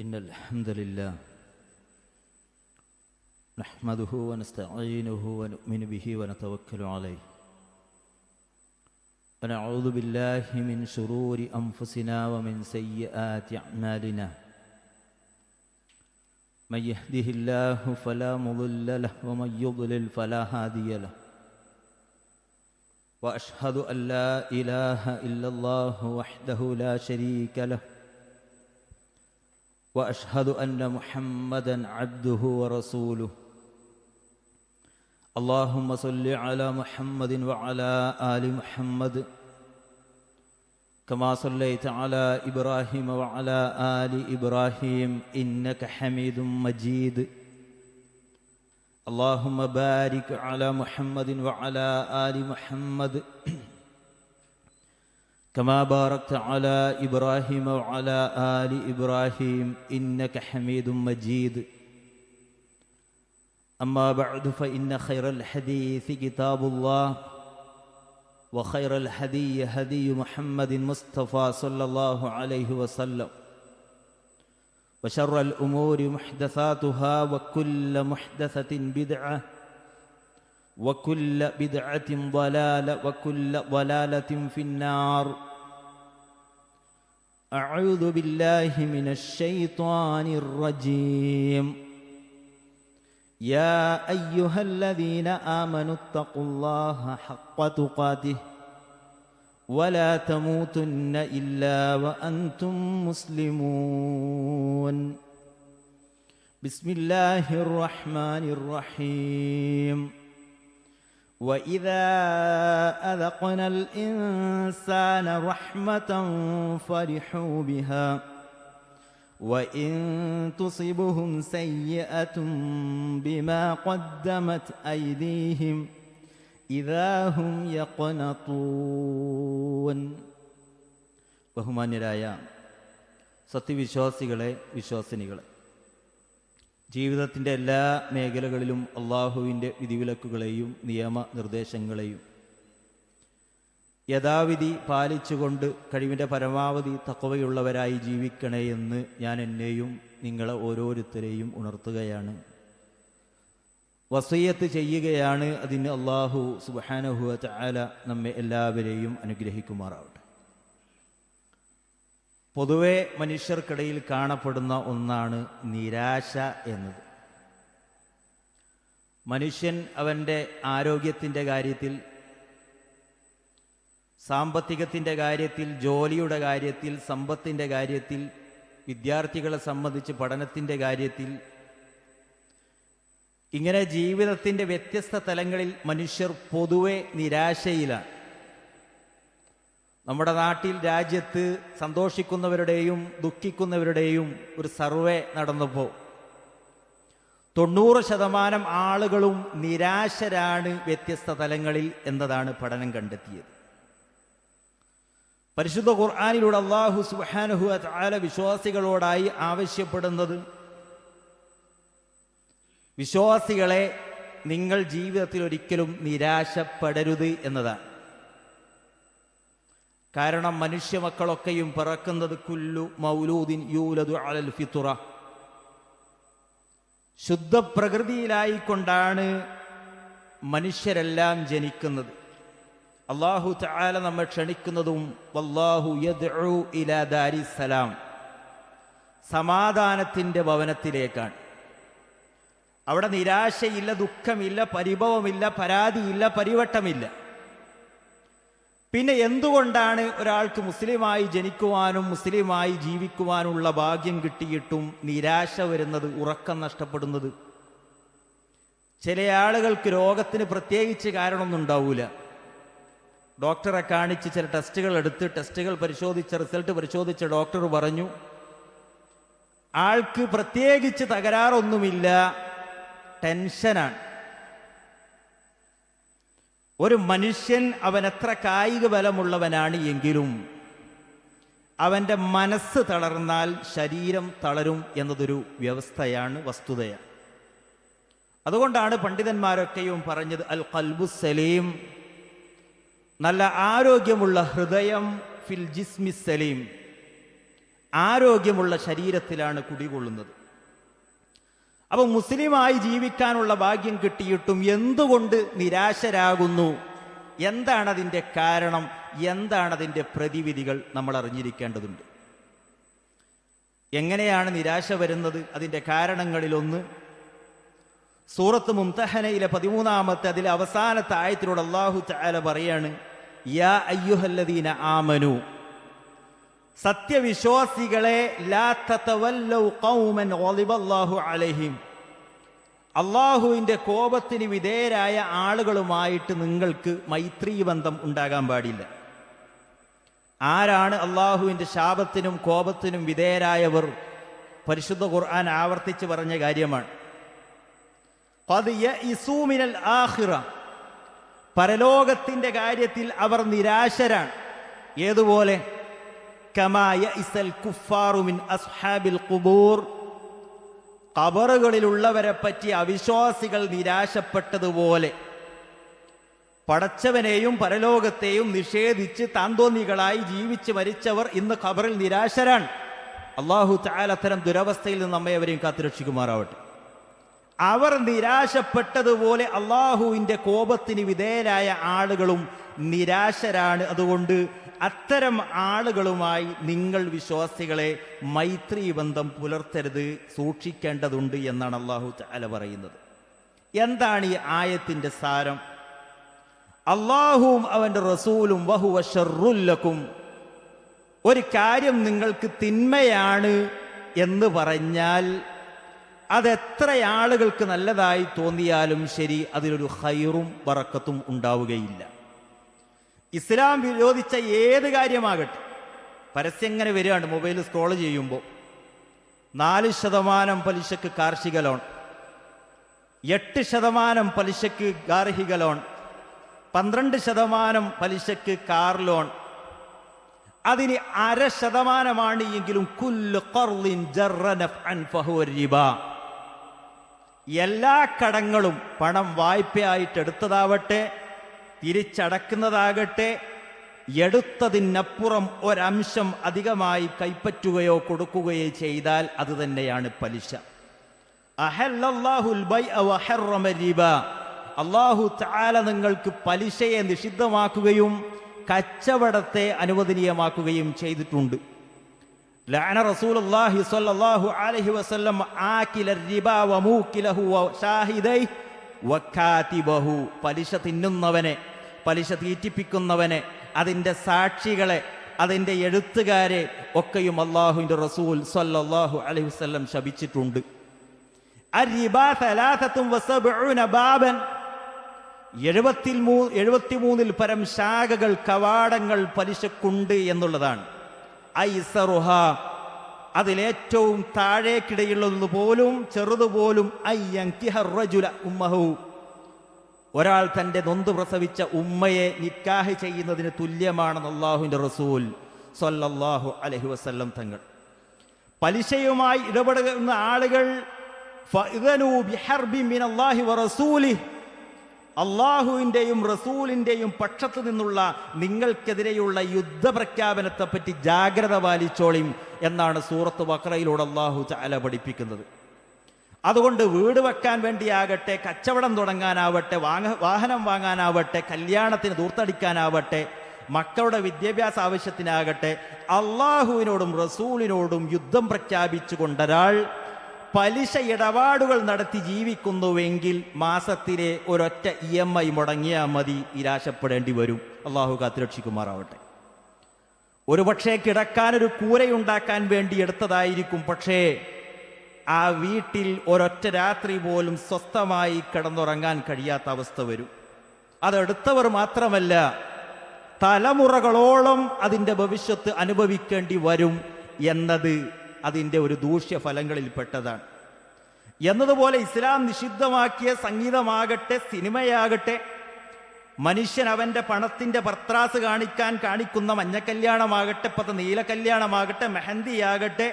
إن الحمد لله نحمده ونستعينه ونؤمن به ونتوكل عليه ونعوذ بالله من شرور أنفسنا ومن سيئات أعمالنا من يهده الله فلا مضل له ومن يضلل فلا هادي له وأشهد أن لا إله إلا الله وحده لا شريك له وأشهد أن محمدًا عبده ورسوله اللهم صل على محمد وعلى آل محمد كما صليت على إبراهيم وعلى آل إبراهيم إنك حميد مجيد اللهم بارك على محمد وعلى آل محمد كما باركت على إبراهيم وعلى آل إبراهيم إنك حميد مجيد أما بعد فإن خير الحديث كتاب الله وخير الهدي هدي محمد مصطفى صلى الله عليه وسلم وشر الأمور محدثاتها وكل محدثة بدعة وكل بدعة ضلالة وكل ضلالة في النار أعوذ بالله من الشيطان الرجيم يا أيها الذين آمنوا اتقوا الله حق تقاته ولا تموتن إلا وأنتم مسلمون بسم الله الرحمن الرحيم وإذا أذقنا الإنسان رحمة فرحوا بها وإن تصبهم سيئة بما قدمت أيديهم إذا هم يقنطون ബഹുമാന്യരായ സത്യവിശ്വാസികളെ, വിശ്വാസിനികളെ, ജീവിതത്തിൻ്റെ എല്ലാ മേഖലകളിലും അള്ളാഹുവിൻ്റെ വിധിവിലക്കുകളെയും നിയമനിർദ്ദേശങ്ങളെയും യഥാവിധി പാലിച്ചുകൊണ്ട് കഴിവിൻ്റെ പരമാവധി തഖ്വയുള്ളവരായി ജീവിക്കണേ എന്ന് ഞാൻ എന്നെയും നിങ്ങളെ ഓരോരുത്തരെയും ഉണർത്തുകയാണ്, വസിയ്യത്ത് ചെയ്യുകയാണ്. അതിന് അള്ളാഹു സുബ്ഹാനഹു വ തആല നമ്മെ എല്ലാവരെയും അനുഗ്രഹിക്കുമാറാവട്ടെ. പൊതുവെ മനുഷ്യർക്കിടയിൽ കാണപ്പെടുന്ന ഒന്നാണ് നിരാശ എന്നത്. മനുഷ്യൻ അവൻ്റെ ആരോഗ്യത്തിൻ്റെ കാര്യത്തിൽ, സാമ്പത്തികത്തിൻ്റെ കാര്യത്തിൽ, ജോലിയുടെ കാര്യത്തിൽ, സമ്പത്തിൻ്റെ കാര്യത്തിൽ, വിദ്യാർത്ഥികളെ സംബന്ധിച്ച് പഠനത്തിൻ്റെ കാര്യത്തിൽ, ഇങ്ങനെ ജീവിതത്തിൻ്റെ വ്യത്യസ്ത തലങ്ങളിൽ മനുഷ്യർ പൊതുവെ നിരാശയിലാണ്. നമ്മുടെ നാട്ടിൽ, രാജ്യത്ത് സന്തോഷിക്കുന്നവരുടെയും ദുഃഖിക്കുന്നവരുടെയും ഒരു സർവേ നടന്നപ്പോൾ 90% ആളുകളും നിരാശരാണ് വ്യത്യസ്ത തലങ്ങളിൽ എന്നതാണ് പഠനം കണ്ടെത്തിയത്. പരിശുദ്ധ ഖുർആനിലൂടെ അല്ലാഹു സുബ്ഹാനഹു വ തആല വിശ്വാസികളോടായി ആവശ്യപ്പെടുന്നത്, വിശ്വാസികളെ, നിങ്ങൾ ജീവിതത്തിൽ ഒരിക്കലും നിരാശപ്പെടരുത് എന്നതാണ്. കാരണം മനുഷ്യ മക്കളൊക്കെയും പിറക്കുന്നത് കുല്ലു മൗലൂദിൻ യൂലദു അലൽ ഫിത്ര, ശുദ്ധ പ്രകൃതിയിലായിക്കൊണ്ടാണ് മനുഷ്യരെല്ലാം ജനിക്കുന്നത്. അല്ലാഹു തആല നമ്മെ ക്ഷണിക്കുന്നതും വല്ലാഹു യദ്ഉ ഇലാ ദാരിസ്സലാം, സമാധാനത്തിൻ്റെ ഭവനത്തിലേക്കാണ്. അവിടെ നിരാശയില്ല, ദുഃഖമില്ല, പരിഭവമില്ല, പരാതിയില്ല, പരിവട്ടമില്ല. പിന്നെ എന്തുകൊണ്ടാണ് ഒരാൾക്ക് മുസ്ലിമായി ജനിക്കുവാനും മുസ്ലിമായി ജീവിക്കുവാനുള്ള ഭാഗ്യം കിട്ടിയിട്ടും നിരാശ വരുന്നത്, ഉറക്കം നഷ്ടപ്പെടുന്നത്? ചില ആളുകൾക്ക് രോഗത്തിന് പ്രത്യേകിച്ച് കാരണമൊന്നും ഉണ്ടാവില്ല. ഡോക്ടറെ കാണിച്ച് ചില ടെസ്റ്റുകൾ എടുത്ത് ടെസ്റ്റുകൾ പരിശോധിച്ച റിസൾട്ട് പരിശോധിച്ച ഡോക്ടർ പറഞ്ഞു, ആൾക്ക് പ്രത്യേകിച്ച് തകരാറൊന്നുമില്ല, ടെൻഷനാണ്. ഒരു മനുഷ്യൻ അവൻ എത്ര കായിക ബലമുള്ളവനാണ് എങ്കിലും അവൻ്റെ മനസ്സ് തളർന്നാൽ ശരീരം തളരും എന്നതൊരു വ്യവസ്ഥയാണ്, വസ്തുതയാണ്. അതുകൊണ്ടാണ് പണ്ഡിതന്മാരൊക്കെയും പറഞ്ഞത് അൽ ഖൽബു സലീം, നല്ല ആരോഗ്യമുള്ള ഹൃദയം, ഫിൽ ജിസ്മി സലീം, ആരോഗ്യമുള്ള ശരീരത്തിലാണ് കുടികൊള്ളുന്നത്. അപ്പം മുസ്ലിമായി ജീവിക്കാനുള്ള ഭാഗ്യം കിട്ടിയിട്ടും എന്തുകൊണ്ട് നിരാശരാകുന്നു? എന്താണതിൻ്റെ കാരണം? എന്താണതിൻ്റെ പ്രതിവിധികൾ? നമ്മൾ അറിഞ്ഞിരിക്കേണ്ടതുണ്ട്. എങ്ങനെയാണ് നിരാശ വരുന്നത്? അതിൻ്റെ കാരണങ്ങളിലൊന്ന് സൂറത്ത് മുംതഹനയിലെ 13-ാമത്തെ അതിലെ അവസാനത്തെ ആയത്തിലൂടെ അല്ലാഹു തആല പറയാണ്, യാ അയ്യുഹല്ലദീന ആമനു, സത്യവിശ്വാസികളെ, ലാ തതവല്ലൗ ഖൗമൻ ഗളിബല്ലാഹു അലൈഹിം, അള്ളാഹുവിൻ്റെ കോപത്തിന് വിധേയരായ ആളുകളുമായിട്ട് നിങ്ങൾക്ക് മൈത്രീ ബന്ധം ഉണ്ടാകാൻ പാടില്ല. ആരാണ് അള്ളാഹുവിൻ്റെ ശാപത്തിനും കോപത്തിനും വിധേയരായവർ? പരിശുദ്ധ ഖുർആൻ ആവർത്തിച്ച് പറഞ്ഞ കാര്യമാണ്. ഖദ് യഇസൂ മിനൽ ആഖിറ, പരലോകത്തിൻ്റെ കാര്യത്തിൽ അവർ നിരാശരാണ്. ഏതുപോലെ? കമാ യഇസൽ കുഫാറു മിൻ അസ്ഹാബിൽ ഖുബൂർ, ഖബറുകളിലുള്ളവരെ പറ്റി അവിശ്വാസികൾ നിരാശപ്പെട്ടതുപോലെ. പടച്ചവനെയും പരലോകത്തെയും നിഷേധിച്ച് താന്തോന്നികളായി ജീവിച്ച് മരിച്ചവർ ഇന്ന് ഖബറിൽ നിരാശരാണ്. അല്ലാഹു തആല അത്തരം ദുരവസ്ഥയിൽ നിന്ന് നമ്മെ അവരെയും കാത്തുരക്ഷിക്കുമാറാവട്ടെ. അവർ നിരാശപ്പെട്ടതുപോലെ അള്ളാഹുവിൻ്റെ കോപത്തിന് വിധേയരായ ആളുകളും നിരാശരാണ്. അതുകൊണ്ട് അത്തരം ആളുകളുമായി നിങ്ങൾ വിശ്വാസികളെ മൈത്രീ ബന്ധം പുലർത്തരുത്, സൂക്ഷിക്കേണ്ടതുണ്ട് എന്നാണ് അല്ലാഹു തആല പറയുന്നത്. എന്താണ് ഈ ആയത്തിൻ്റെ സാരം? അല്ലാഹുവും അവൻ്റെ റസൂലും വഹുവ ശർറുൽ ലക്കും, ഒരു കാര്യം നിങ്ങൾക്ക് തിന്മയാണ് എന്ന് പറഞ്ഞാൽ അതെത്ര ആളുകൾക്ക് നല്ലതായി തോന്നിയാലും ശരി, അതിലൊരു ഖൈറും ബറക്കത്തും ഉണ്ടാവുകയില്ല. ഇസ്ലാം വിരോധിച്ച ഏത് കാര്യമാകട്ടെ, പരസ്യം എങ്ങനെ വരികയാണ് മൊബൈൽ സ്ക്രോൾ ചെയ്യുമ്പോൾ, 4% പലിശക്ക് കാർഷിക ലോൺ, 8% പലിശക്ക് ഗാർഹിക ലോൺ, 12% പലിശക്ക് കാർ ലോൺ, അതിന് 0.5% എങ്കിലും കുല്ലു ഖർളിൻ ജറ നഫ്അൻ ഫഹുവ റിബ. എല്ലാ കടങ്ങളും, പണം വായ്പയായിട്ട് എടുത്തതാവട്ടെ തിരിച്ചടക്കുന്നതാകട്ടെ, എടുത്തതിനപ്പുറം ഒരംശം അധികമായി കൈപ്പറ്റുകയോ കൊടുക്കുകയോ ചെയ്താൽ അത് തന്നെയാണ് പലിശ. അഹല്ലല്ലാഹുൽ ബൈഅ വഹറമ റിബ, അല്ലാഹു തആല നിങ്ങൾക്ക് പലിശയെ നിഷിദ്ധമാക്കുകയും കച്ചവടത്തെ അനുവദനീയമാക്കുകയും ചെയ്തിട്ടുണ്ട്. ലഅന റസൂലുള്ളാഹി സ്വല്ലല്ലാഹു അലൈഹി വസല്ലം ആകില റിബ വമൂകിലഹു വശാഹിദൈ വകാതിബഹു, പലിശ തിന്നുന്നവനെ, പലിശ തീറ്റിപ്പിക്കുന്നവനെ, അതിൻ്റെ സാക്ഷികളെ, അതിൻ്റെ എഴുത്തുകാരെ ഒക്കെയും അല്ലാഹുവിൻ്റെ റസൂൽ സ്വല്ലല്ലാഹു അലൈഹി വസല്ലം ശപിച്ചിട്ടുണ്ട്. അർരിബ 73 ബാബൻ, 73 പരം ശാഖകൾ, കവാടങ്ങൾ പലിശക്കുണ്ട് എന്നുള്ളതാണ്. ഐസറുഹ, അതിലേറ്റവും താഴേക്കിടയുള്ളത് പോലും ചെറുതുപോലും അയ്യൻകിഹർ റജുല ഉമ്മഹു, ഒരാൾ തൻ്റെ നൊന്ത് പ്രസവിച്ച ഉമ്മയെ നിക്കാഹ് ചെയ്യുന്നതിന് തുല്യമാണെന്ന് അല്ലാഹുവിൻ്റെ റസൂൽ സ്വല്ലല്ലാഹു അലൈഹി വസല്ലം തങ്ങൾ. പലിശയുമായി ഇടപെടുന്ന ആളുകൾ ഫഇദനു ബിഹർബിൻ മിനല്ലാഹി വറസൂലിഹി, അള്ളാഹുവിൻ്റെയും റസൂലിൻ്റെയും പക്ഷത്തു നിന്നുള്ള നിങ്ങൾക്കെതിരെയുള്ള യുദ്ധപ്രഖ്യാപനത്തെപ്പറ്റി ജാഗ്രത പാലിച്ചോളിം എന്നാണ് സൂറത്ത് ബഖറയിലൂടെ അല്ലാഹു തആല പഠിപ്പിക്കുന്നത്. അതുകൊണ്ട് വീട് വെക്കാൻ വേണ്ടിയാകട്ടെ, കച്ചവടം തുടങ്ങാനാവട്ടെ, വാഹനം വാങ്ങാനാവട്ടെ, കല്യാണത്തിന് ദൂർത്തടിക്കാനാവട്ടെ, മക്കളുടെ വിദ്യാഭ്യാസ ആവശ്യത്തിനാകട്ടെ, അള്ളാഹുവിനോടും റസൂലിനോടും യുദ്ധം പ്രഖ്യാപിച്ചു കൊണ്ടൊരാൾ പലിശ ഇടപാടുകൾ നടത്തി ജീവിക്കുന്നുവെങ്കിൽ മാസത്തിലെ ഒരൊറ്റ EMI മുടങ്ങിയാൽ മതി, നിരാശപ്പെടേണ്ടി വരും. അള്ളാഹു കാത്തുരക്ഷിക്കുമാറാവട്ടെ. ഒരുപക്ഷെ കിടക്കാനൊരു കൂരയുണ്ടാക്കാൻ വേണ്ടി എടുത്തതായിരിക്കും, പക്ഷേ ആ വീട്ടിൽ ഒരൊറ്റ രാത്രി പോലും സ്വസ്ഥമായി കിടന്നുറങ്ങാൻ കഴിയാത്ത അവസ്ഥ വരും. അതെടുത്തവർ മാത്രമല്ല, തലമുറകളോളം അതിൻ്റെ ഭവിഷ്യത്ത് അനുഭവിക്കേണ്ടി വരും എന്നത് അതിൻ്റെ ഒരു ദൂഷ്യഫലങ്ങളിൽ പെട്ടതാണ്. എന്നതുപോലെ ഇസ്ലാം നിഷിദ്ധമാക്കിയ സംഗീതമാകട്ടെ, സിനിമയാകട്ടെ, മനുഷ്യൻ അവൻ്റെ പണത്തിൻ്റെ പർത്രാസ് കാണിക്കുന്ന മഞ്ഞക്കല്യാണമാകട്ടെ, നീലക്കല്യാണമാകട്ടെ, മെഹന്തിയാകട്ടെ,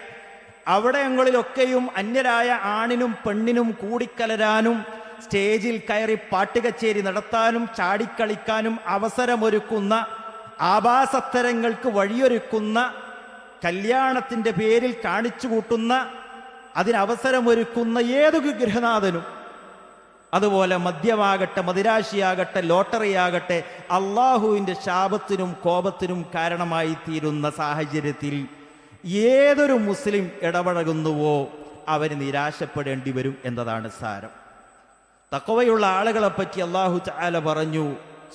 അവിടങ്ങളിലൊക്കെയും അന്യരായ ആണിനും പെണ്ണിനും കൂടിക്കലരാനും സ്റ്റേജിൽ കയറി പാട്ടുകച്ചേരി നടത്താനും ചാടിക്കളിക്കാനും അവസരമൊരുക്കുന്ന, ആഭാസത്തരങ്ങൾക്ക് വഴിയൊരുക്കുന്ന കല്യാണത്തിൻ്റെ പേരിൽ കാണിച്ചു കൂട്ടുന്ന, അതിനവസരമൊരുക്കുന്ന ഏതൊരു ഗൃഹനാഥനും, അതുപോലെ മദ്യമാകട്ടെ, മദിരാശിയാകട്ടെ, ലോട്ടറിയാകട്ടെ, അള്ളാഹുവിൻ്റെ ശാപത്തിനും കോപത്തിനും കാരണമായി തീരുന്ന സാഹചര്യത്തിൽ ഏതൊരു മുസ്ലിം ഇടപഴകുന്നുവോ അവന് നിരാശപ്പെടേണ്ടി വരും എന്നതാണ് സാരം. തഖ്വയുള്ള ആളുകളെപ്പറ്റി അല്ലാഹു തആല പറഞ്ഞു,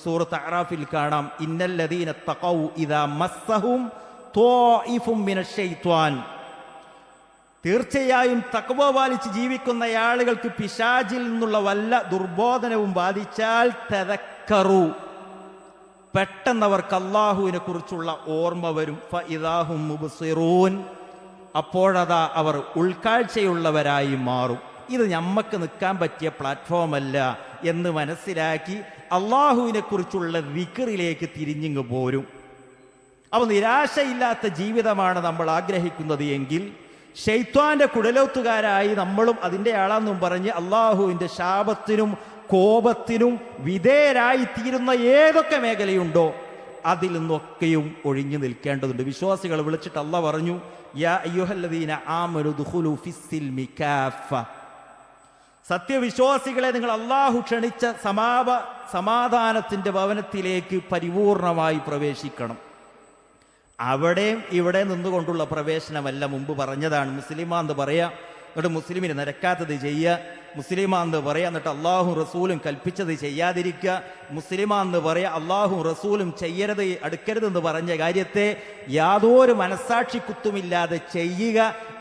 സൂറത്ത് അറാഫിൽ കാണാം, ഇന്നല്ലദീന തഖൗ ഇദാ മസ്സഹും ത്വാഇഫും മിനശ്ശൈത്വാൻ. തീർച്ചയായും തഖ്വ പാലിച്ച് ജീവിക്കുന്ന ആളുകൾക്ക് പിശാചിൽ നിന്നുള്ള വല്ല ദുർബോധനവും ബാധിച്ചാൽ തദക്കറു, പെട്ടെന്നവർക്ക് അല്ലാഹുവിനെ കുറിച്ചുള്ള ഓർമ്മ വരും. ഫഇദാഹും മുബ്സിറൂൻ, അപ്പോഴതാ അവർ ഉൾക്കാഴ്ചയുള്ളവരായി മാറും. ഇത് ഞമ്മക്ക് നിൽക്കാൻ പറ്റിയ പ്ലാറ്റ്ഫോമല്ല എന്ന് മനസ്സിലാക്കി അള്ളാഹുവിനെ കുറിച്ചുള്ള ദിക്റിലേക്ക് തിരിഞ്ഞിങ്ങ് പോരും. അപ്പോൾ നിരാശയില്ലാത്ത ജീവിതമാണ് നമ്മൾ ആഗ്രഹിക്കുന്നത് എങ്കിൽ ശൈത്വാന്റെ കുടലോത്തുകാരായി നമ്മളും അതിൻ്റെ ആളാന്നും പറഞ്ഞ് അള്ളാഹുവിൻ്റെ ശാപത്തിനും കോപത്തിനും വിധേയരായി തീരുന്ന ഏതൊക്കെ മേഖലയുണ്ടോ അതിൽ നിന്നൊക്കെയും ഒഴിഞ്ഞു നിൽക്കേണ്ടതുണ്ട്. വിശ്വാസികൾ വിളിച്ചിട്ട് അല്ലാഹ് പറഞ്ഞു, യാ അയ്യുഹല്ലദീന ആമനു ദുഖുലു ഫിസ്സിൽമി കാഫ. സത്യവിശ്വാസികളെ, നിങ്ങൾ അള്ളാഹു ക്ഷണിച്ച സമാധാനത്തിൻ്റെ ഭവനത്തിലേക്ക് പരിപൂർണമായി പ്രവേശിക്കണം. അവിടെയും ഇവിടെ നിന്നുകൊണ്ടുള്ള പ്രവേശനമല്ല, മുമ്പ് പറഞ്ഞതാണ്. മുസ്ലിമാന്ന് പറയാ, എന്നിട്ട് മുസ്ലിമിന് നിരക്കാത്തത് ചെയ്യുക. മുസ്ലിമാന്ന് പറയാ, എന്നിട്ട് അള്ളാഹും റസൂലും കൽപ്പിച്ചത് ചെയ്യാതിരിക്കുക. മുസ്ലിമാന്ന് പറയാ, അള്ളാഹും റസൂലും ചെയ്യരുത്, അടുക്കരുതെന്ന് പറഞ്ഞ കാര്യത്തെ യാതൊരു മനസ്സാക്ഷി കുത്തുമില്ലാതെ ചെയ്യുക.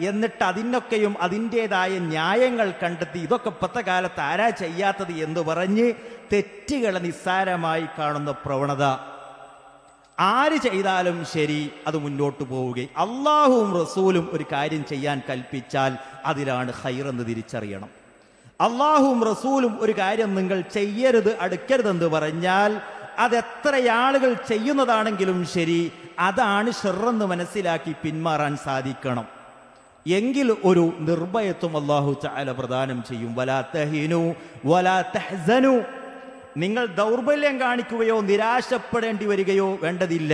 എന്നിട്ട് അതിനൊക്കെയും അതിൻ്റെതായ ന്യായങ്ങൾ കണ്ടെത്തി ഇതൊക്കെ ഇപ്പോഴത്തെ കാലത്ത് ആരാ ചെയ്യാത്തത് എന്ന് പറഞ്ഞ് തെറ്റുകളെ നിസ്സാരമായി കാണുന്ന പ്രവണത. ആര് ചെയ്താലും ശരി, അത് മുന്നോട്ട് പോവുകയും അള്ളാഹുവും റസൂലും ഒരു കാര്യം ചെയ്യാൻ കൽപ്പിച്ചാൽ അതിലാണ് ഖൈറെന്ന് തിരിച്ചറിയണം. അള്ളാഹുവും റസൂലും ഒരു കാര്യം നിങ്ങൾ ചെയ്യരുത്, അടുക്കരുതെന്ന് പറഞ്ഞാൽ അതെത്ര ആളുകൾ ചെയ്യുന്നതാണെങ്കിലും ശരി, അതാണ് ഷർറെന്ന് മനസ്സിലാക്കി പിന്മാറാൻ സാധിക്കണം. എങ്കിൽ ഒരു നിർഭയത്വം അല്ലാഹു തആല പ്രദാനം ചെയ്യും. വലാ തഹീനു വലാ തഹ്സനു, നിങ്ങൾ ദൗർബല്യം കാണിക്കുകയോ നിരാശപ്പെടേണ്ടി വരികയോ വേണ്ടതില്ല.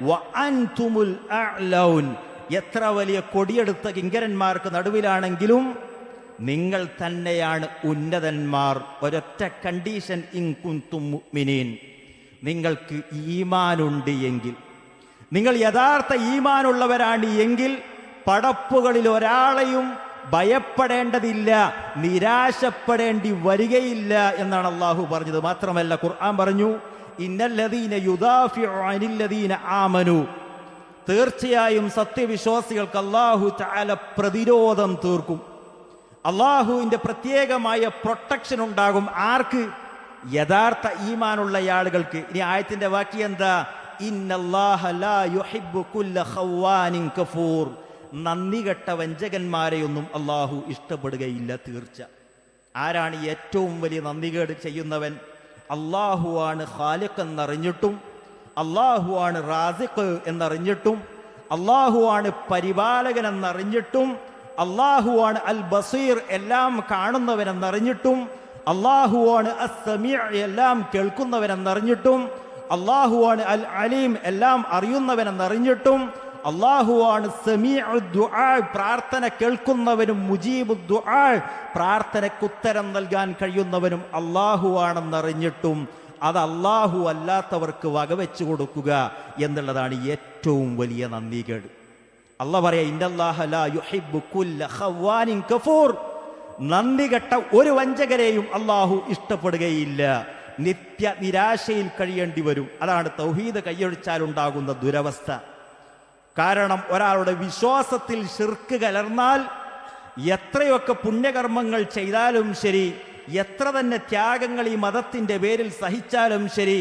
വഅൻതുമുൽ അഅ്ലൗൻ, എത്ര വലിയ കൊടിയെടുത്ത കിങ്കരന്മാർക്ക് നടുവിലാണെങ്കിലും നിങ്ങൾ തന്നെയാണ് ഉന്നതന്മാർ. ഒരൊറ്റ കണ്ടീഷൻ, ഇൻ കുൻതും മുഅ്മിനീൻ, നിങ്ങൾക്ക് ഈമാനുണ്ട് എങ്കിൽ, നിങ്ങൾ യഥാർത്ഥ ഈമാനുള്ളവരാണ് എങ്കിൽ പടപ്പുകളിൽ ഒരാളെയും ഭയപ്പെടേണ്ടതില്ല, നിരാശപ്പെടേണ്ടി വരികയില്ല എന്നാണ് അള്ളാഹു പറഞ്ഞത്. മാത്രമല്ല ഖുർആൻ പറഞ്ഞു, ഇന്നല്ലദീന യുദാഫിഉ അനില്ലദീന ആമനു, തീർച്ചയായും സത്യവിശ്വാസികൾക്ക് അള്ളാഹു തആല പ്രതിരോധം തീർക്കും. അള്ളാഹുവിൻ്റെ പ്രത്യേകമായ പ്രൊട്ടക്ഷൻ ഉണ്ടാകും. ആർക്ക്? യഥാർത്ഥ ഈമാനുള്ള ആളുകൾക്ക്. ഇനി ആയത്തിന്റെ വാക്യം എന്താ? ഇന്നല്ലാഹ ലാ യുഹിബ്ബു കുല്ല ഖവ്വാനിൻ കഫൂർ, നന്ദി കെട്ട വഞ്ചകന്മാരെയൊന്നും അള്ളാഹു ഇഷ്ടപ്പെടുകയില്ല. തീർച്ച. ആരാണ് ഏറ്റവും വലിയ നന്ദികേട് ചെയ്യുന്നവൻ? അള്ളാഹുവാണ് ഖാലിഖ് എന്നറിഞ്ഞിട്ടും, അള്ളാഹുവാണ് റാസിഖ് എന്നറിഞ്ഞിട്ടും, അള്ളാഹുവാണ് പരിപാലകൻ എന്നറിഞ്ഞിട്ടും, അള്ളാഹുവാണ് അൽ ബസീർ എല്ലാം കാണുന്നവനെന്നറിഞ്ഞിട്ടും, അള്ളാഹുവാണ് അസ്സമീഅ് എല്ലാം കേൾക്കുന്നവനെന്നറിഞ്ഞിട്ടും, അള്ളാഹുവാണ് അൽ അലീം എല്ലാം അറിയുന്നവനെന്നറിഞ്ഞിട്ടും, അള്ളാഹുവാണ് സമീഉ ദുആ, പ്രാർത്ഥന കേൾക്കുന്നവനും, മുജീബു ദുആ, പ്രാർത്ഥനയ്ക്കുത്തരം നൽകാൻ കഴിയുന്നവനും അള്ളാഹുവാണെന്നറിഞ്ഞിട്ടും അത് അള്ളാഹു അല്ലാത്തവർക്ക് വകവെച്ചു കൊടുക്കുക എന്നുള്ളതാണ് ഏറ്റവും വലിയ നന്ദികേട്. അള്ളാഹ് പറയാ, ഇന്നല്ലാഹ ലാ യുഹിബ്ബു കുല്ല ഖവ്വാനിൻ കഫൂർ, നന്ദി കെട്ട ഒരു വഞ്ചകരെയും അള്ളാഹു ഇഷ്ടപ്പെടുകയില്ല. നിത്യ നിരാശയിൽ കഴിയേണ്ടി വരും. അതാണ് തൗഹീദ് കൈയൊഴിച്ചാലുണ്ടാകുന്ന ദുരവസ്ഥ. കാരണം ഒരാളുടെ വിശ്വാസത്തിൽ ശിർക്ക് കലർന്നാൽ എത്രയൊക്കെ പുണ്യകർമ്മങ്ങൾ ചെയ്താലും ശരി, എത്ര തന്നെ ത്യാഗങ്ങൾ ഈ മതത്തിൻ്റെ പേരിൽ സഹിച്ചാലും ശരി,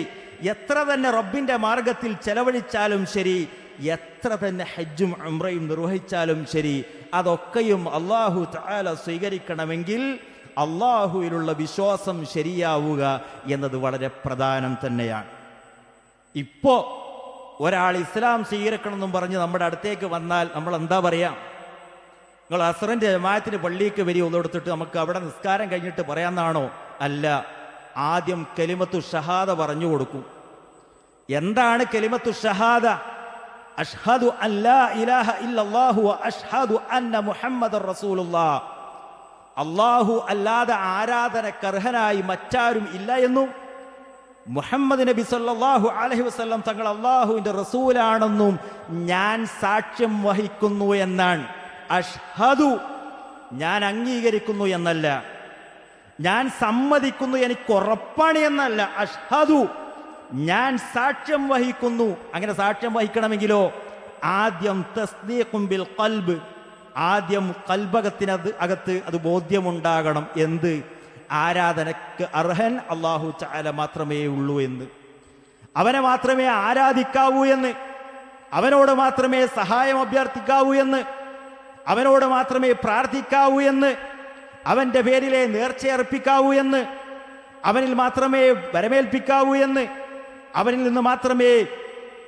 എത്ര തന്നെ റബ്ബിൻ്റെ മാർഗത്തിൽ ചെലവഴിച്ചാലും ശരി, എത്ര തന്നെ ഹജ്ജും ഉംറയും നിർവഹിച്ചാലും ശരി, അതൊക്കെയും അല്ലാഹു തആല സ്വീകരിക്കണമെങ്കിൽ അല്ലാഹുവിലുള്ള വിശ്വാസം ശരിയാവുക എന്നത് വളരെ പ്രധാനം തന്നെയാണ്. ഇപ്പോൾ ഒരാൾ ഇസ്ലാം സ്വീകരിക്കണമെന്നും പറഞ്ഞ് നമ്മുടെ അടുത്തേക്ക് വന്നാൽ നമ്മൾ എന്താ പറയാ? നിങ്ങൾ അസ്റിന്റെ ജമാഅത്തിന് പള്ളിക്ക് വരി ഒന്നെടുത്തിട്ട് നമുക്ക് അവിടെ നിസ്കാരം കഴിഞ്ഞിട്ട് പറയാമെന്നാണോ? അല്ല, ആദ്യം കലിമത്തു ഷഹാദ പറഞ്ഞു കൊടുക്കും. എന്താണ് കലിമത്തു ഷഹാദ? അഷ്ഹദു അൻ ലാ ഇലാഹ ഇല്ലല്ലാഹു വ അഷ്ഹദു അന്ന മുഹമ്മദർ റസൂലുള്ളാഹ്, അല്ലാഹു അല്ലാതെ ആരാധനക്കർഹനായി മറ്റാരും ഇല്ല എന്നും മുഹമ്മദ് നബി സല്ലല്ലാഹു അലൈഹി വസല്ലം തങ്ങൾ അല്ലാഹുവിന്റെ റസൂലാണെന്നും ഞാൻ സാക്ഷ്യം വഹിക്കുന്നു എന്നാണ്. അഷ്ഹദു ഞാൻ അംഗീകരിക്കുന്നു എന്നല്ല, ഞാൻ സമ്മതിക്കുന്നു എനിക്ക് ഉറപ്പാണ് എന്നല്ല. അഷ്ഹദു ഞാൻ സാക്ഷ്യം വഹിക്കുന്നു. അങ്ങനെ സാക്ഷ്യം വഹിക്കണമെങ്കിലോ ആദ്യം തസ്ദീഖും ബിൽ ഖൽബ്, ആദ്യം അകത്ത് അത് ബോധ്യമുണ്ടാകണം. എന്ത്? ആരാധനക്ക് അർഹൻ അല്ലാഹു തആല മാത്രമേ ഉള്ളൂ എന്ന്, അവനെ മാത്രമേ ആരാധിക്കാവൂ എന്ന്, അവനോട് മാത്രമേ സഹായം അഭ്യർത്ഥിക്കാവൂ എന്ന്, അവനോട് മാത്രമേ പ്രാർത്ഥിക്കാവൂ എന്ന്, അവന്റെ പേരിലെ നേർച്ചയർപ്പിക്കാവൂ എന്ന്, അവനിൽ മാത്രമേ വരമേൽപ്പിക്കാവൂ എന്ന്, അവനിൽ നിന്ന് മാത്രമേ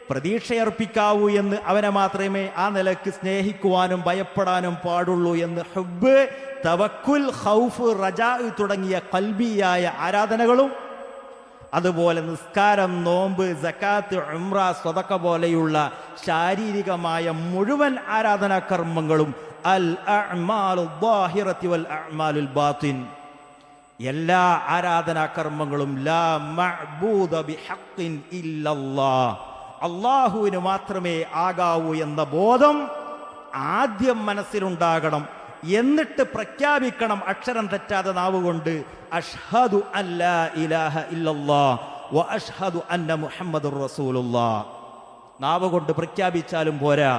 പ്രതീക്ഷയർപ്പിക്കാവൂ എന്ന്, അവനെ മാത്രമേ ആ നിലക്ക് സ്നേഹിക്കുവാനും ഭയപ്പെടാനും പാടുള്ളൂ എന്ന് ഹുബ്ബ്, തവക്കുൽ, ഖൗഫ്, റജാ തുടങ്ങിയ ഖൽബിയായ ആരാധനകളും അതുപോലെ നിസ്കാരം, നോമ്പ്, സക്കാത്ത്, ഉംറ, സ്വതക്ക പോലെയുള്ള ശാരീരികമായ മുഴുവൻ ആരാധനാ കർമ്മങ്ങളും അൽ അഅ്മാലു ളാഹിറത്തി വൽ അഅ്മാലുൽ ബാത്തിൻ, എല്ലാ ആരാധനാ കർമ്മങ്ങളും ലാ മഅ്ബൂദ ബിഹഖ്ഖിൻ ഇല്ലല്ലാഹ്, അല്ലാഹുവിന് മാത്രമേ ആകാവൂ എന്ന ബോധം ആദ്യം മനസ്സിലുണ്ടാകണം. എന്നിട്ട് പ്രഖ്യാപിക്കണം അക്ഷരം തെറ്റാതെ നാവുകൊണ്ട്, അഷ്ഹദു അല്ലാ ഇലാഹ ഇല്ലല്ലാഹ് വ അഷ്ഹദു അന്ന മുഹമ്മദുർ റസൂലുള്ളാഹ്. നാവ് കൊണ്ട് പ്രഖ്യാപിച്ചാലും പോരാ,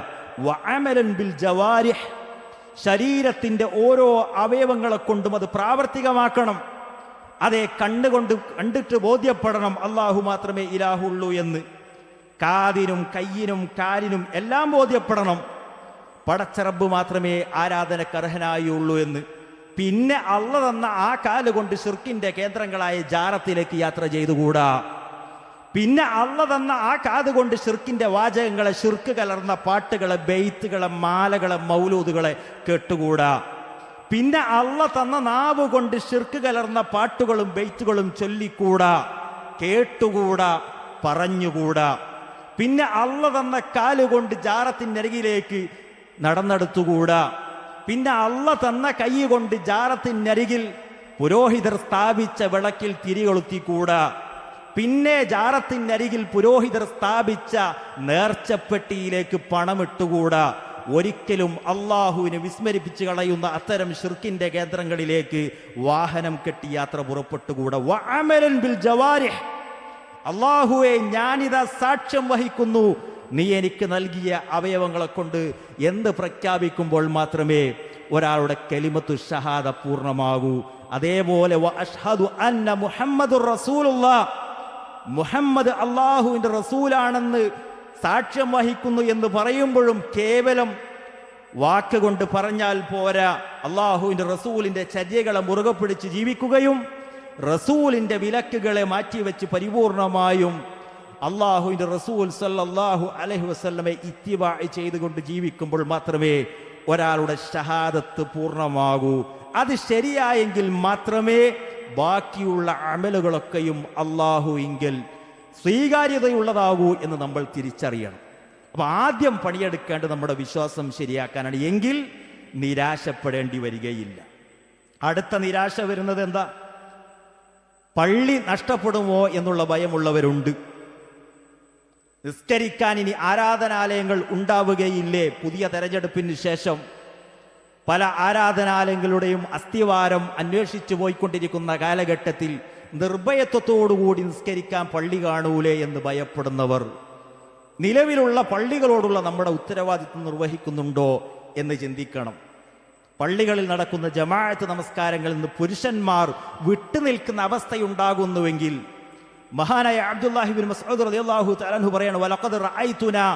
വ അമലൻ ബിൽ ജവാരിഹ്, ശരീരത്തിന്റെ ഓരോ അവയവങ്ങളെ കൊണ്ടും അത് പ്രാവർത്തികമാക്കണം. അതേ കണ്ടിട്ട് ബോധ്യപ്പെടണം അല്ലാഹു മാത്രമേ ഇലാഹുള്ളൂ എന്ന്. കാതിനും കയ്യിനും കാലിനും എല്ലാം ബോധ്യപ്പെടണം പടച്ച റബ്ബ് മാത്രമേ ആരാധനക്കർഹനായുള്ളൂ എന്ന്. പിന്നെ അള്ള തന്ന ആ കാല് കൊണ്ട് ശിർക്കിന്റെ കേന്ദ്രങ്ങളായ ജാറത്തിലേക്ക് യാത്ര ചെയ്തുകൂടാ. പിന്നെ അള്ള തന്ന ആ കാത് കൊണ്ട് ശിർക്കിന്റെ വാചകങ്ങളെ, ശിർക്ക് കലർന്ന പാട്ടുകളെ, ബെയ്ത്തുകളെ, മാലകളെ, മൗലൂദുകളെ കേട്ടുകൂടാ. പിന്നെ അള്ള തന്ന നാവ് കൊണ്ട് ശിർക്ക് കലർന്ന പാട്ടുകളും ബെയ്ത്തുകളും ചൊല്ലിക്കൂടാ, കേട്ടുകൂടാ, പറഞ്ഞുകൂടാ. പിന്നെ അള്ള തന്ന കാലുകൊണ്ട് ജാറത്തിനരികിലേക്ക് നടന്നെടുത്തുകൂടാ. പിന്നെ അള്ള തന്ന കൈ കൊണ്ട് ജാറത്തിനരികിൽ പുരോഹിതർ സ്ഥാപിച്ച വിളക്കിൽ തിരികൊളുത്തിക്കൂടാ. പിന്നെ ജാറത്തിനരികിൽ പുരോഹിതർ സ്ഥാപിച്ച നേർച്ചപ്പെട്ടിയിലേക്ക് പണമിട്ടുകൂടാ. ഒരിക്കലും അള്ളാഹുവിനെ വിസ്മരിപ്പിച്ച് കളയുന്ന അത്തരം ശിർക്കിന്റെ കേന്ദ്രങ്ങളിലേക്ക് വാഹനം കെട്ടി യാത്ര പുറപ്പെട്ടുകൂടാ. വഅമലൻ ബിൽ ജവാരിഹ്, അള്ളാഹുവെ ഞാനിതാ സാക്ഷ്യം വഹിക്കുന്നു നീ എനിക്ക് നൽകിയ അവയവങ്ങളെ കൊണ്ട് എന്ത് പ്രഖ്യാപിക്കുമ്പോൾ മാത്രമേ ഒരാളുടെ കലിമത്തു ഷഹാദ പൂർണ്ണമാകൂ. അതേപോലെ വ അഷ്ഹദു അന്ന മുഹമ്മദുർ റസൂലുള്ളാഹ്, മുഹമ്മദ് അള്ളാഹുവിന്റെ റസൂലാണെന്ന് സാക്ഷ്യം വഹിക്കുന്നു എന്ന് പറയുമ്പോഴും കേവലം വാക്കുകൊണ്ട് പറഞ്ഞാൽ പോരാ. അള്ളാഹുവിന്റെ റസൂലിന്റെ ചര്യകളെ മുറുകെ പിടിച്ച് ജീവിക്കുകയും റസൂലിന്റെ വിലക്കുകളെ മാറ്റിവെച്ച് പരിപൂർണമായും അള്ളാഹുവിന്റെ റസൂൽ സല്ലല്ലാഹു അലൈഹി വസല്ലമെ ഇത്തിബാ ചെയ്തുകൊണ്ട് ജീവിക്കുമ്പോൾ മാത്രമേ ഒരാളുടെ ഷഹാദത്ത് പൂർണ്ണമാകൂ. അത് ശരിയായെങ്കിൽ മാത്രമേ ബാക്കിയുള്ള അമലുകളൊക്കെയും അള്ളാഹുവിങ്കൽ സ്വീകാര്യതയുള്ളതാകൂ എന്ന് നമ്മൾ തിരിച്ചറിയണം. അപ്പൊ ആദ്യം പണിയെടുക്കേണ്ടത് നമ്മുടെ വിശ്വാസം ശരിയാക്കാനാണ്. എങ്കിൽ നിരാശപ്പെടേണ്ടി വരികയില്ല. അടുത്ത നിരാശ വരുന്നത് എന്താ? പള്ളി നഷ്ടപ്പെടുമോ എന്നുള്ള ഭയമുള്ളവരുണ്ട്. നിസ്കരിക്കാൻ ഇനി ആരാധനാലയങ്ങൾ ഉണ്ടാവുകയില്ലേ? പുതിയ തെരഞ്ഞെടുപ്പിന് ശേഷം പല ആരാധനാലയങ്ങളുടെയും അസ്ഥിവാരം അന്വേഷിച്ചു പോയിക്കൊണ്ടിരിക്കുന്ന കാലഘട്ടത്തിൽ നിർഭയത്വത്തോടുകൂടി നിസ്കരിക്കാൻ പള്ളി കാണൂലേ എന്ന് ഭയപ്പെടുന്നവർ നിലവിലുള്ള പള്ളികളോടുള്ള നമ്മുടെ ഉത്തരവാദിത്വം നിർവഹിക്കുന്നുണ്ടോ എന്ന് ചിന്തിക്കണം. പള്ളികളിൽ നടക്കുന്ന ജമാഅത്ത് നമസ്കാരങ്ങളിൽ നിന്ന് പുരുഷന്മാർ വിട്ടുനിൽക്കുന്ന അവസ്ഥയുണ്ടാകുന്നുവെങ്കിൽ മഹാനായ അബ്ദുല്ലാഹി ഇബ്നു മസ്ഊദ് റളിയല്ലാഹു തആല അൻഹു പറയാണ്, വലഖദ് റഅയ്തുനാ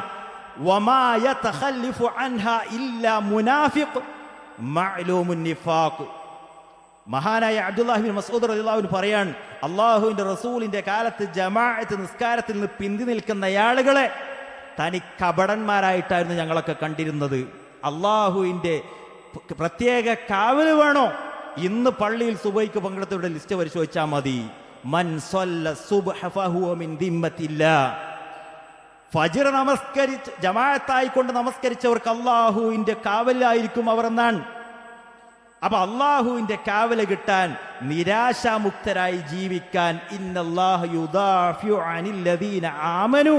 വമാ യതഖല്ലിഫു അൻഹാ ഇല്ലാ മുനാഫിഖ് മഅലൂമുൻ നിഫാഖ്. മഹാനായ അബ്ദുല്ലാഹി ഇബ്നു മസ്ഊദ് റളിയല്ലാഹു അൻഹു പറയാൻ, അല്ലാഹുവിന്റെ റസൂലിന്റെ കാലത്ത് ജമാഅത്ത് നിസ്കാരത്തിൽ നിന്ന് പിന്തി നിൽക്കുന്ന ആളുകളെ തനി കപടന്മാരായിട്ടായിരുന്നു ഞങ്ങളൊക്കെ കണ്ടിരുന്നത്. അല്ലാഹുവിന്റെ പ്രത്യേക കാവല് വേണോ? ഇന്ന് പള്ളിയിൽ സുബഹിക്ക് പങ്കെടുത്തവരുടെ ലിസ്റ്റ് പരിശോധിച്ചാൽ മതി. മൻ സല്ല സുബ്ഹ ഫഹുവ മിൻ ദിമ്മത്തില്ലാ, ഫജ്ർ ജമാഅത്തായിക്കൊണ്ട് നമസ്കരിച്ചവർക്ക് അള്ളാഹുവിന്റെ കാവലായിരിക്കും അവർ എന്നാണ്. അപ്പൊ അള്ളാഹുവിന്റെ കാവല് കിട്ടാൻ, നിരാശാമുക്തരായി ജീവിക്കാൻ, ഇന്നല്ലാഹു യുദാഫിഉ അനിൽ ലദീന ആമനു,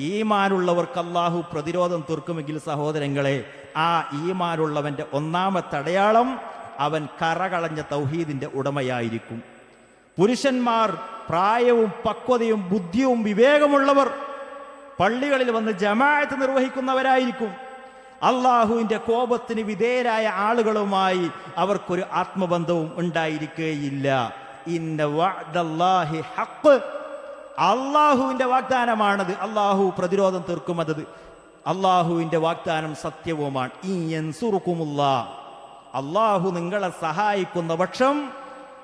ഈമാനുള്ളവർക്ക് അള്ളാഹു പ്രതിരോധം തീർക്കുമെങ്കിൽ സഹോദരങ്ങളെ, ആ ഈമാനുള്ളവന്റെ ഒന്നാമത്തെ അടയാളം അവൻ കറകളഞ്ഞ തൗഹീദിന്റെ ഉടമയായിരിക്കും. പുരുഷന്മാർ പ്രായവും പക്വതയും ബുദ്ധിയും വിവേകമുള്ളവർ പള്ളികളിൽ വന്ന് ജമാഅത്ത് നിർവഹിക്കുന്നവരായിരിക്കും. അള്ളാഹുവിന്റെ കോപത്തിന് വിധേയരായ ആളുകളുമായി അവർക്കൊരു ആത്മബന്ധവും ഉണ്ടായിരിക്കുകയില്ല. ഇന്ന വഅദല്ലാഹി ഹഖ്, അള്ളാഹുവിന്റെ വാഗ്ദാനമാണത്. അള്ളാഹു പ്രതിരോധം തീർക്കുമത്. അള്ളാഹുവിന്റെ വാഗ്ദാനം സത്യവുമാണ്. ഇൻയൻസുറുകുമുല്ലാഹ്, അള്ളാഹു നിങ്ങളെ സഹായിക്കുന്ന പക്ഷം,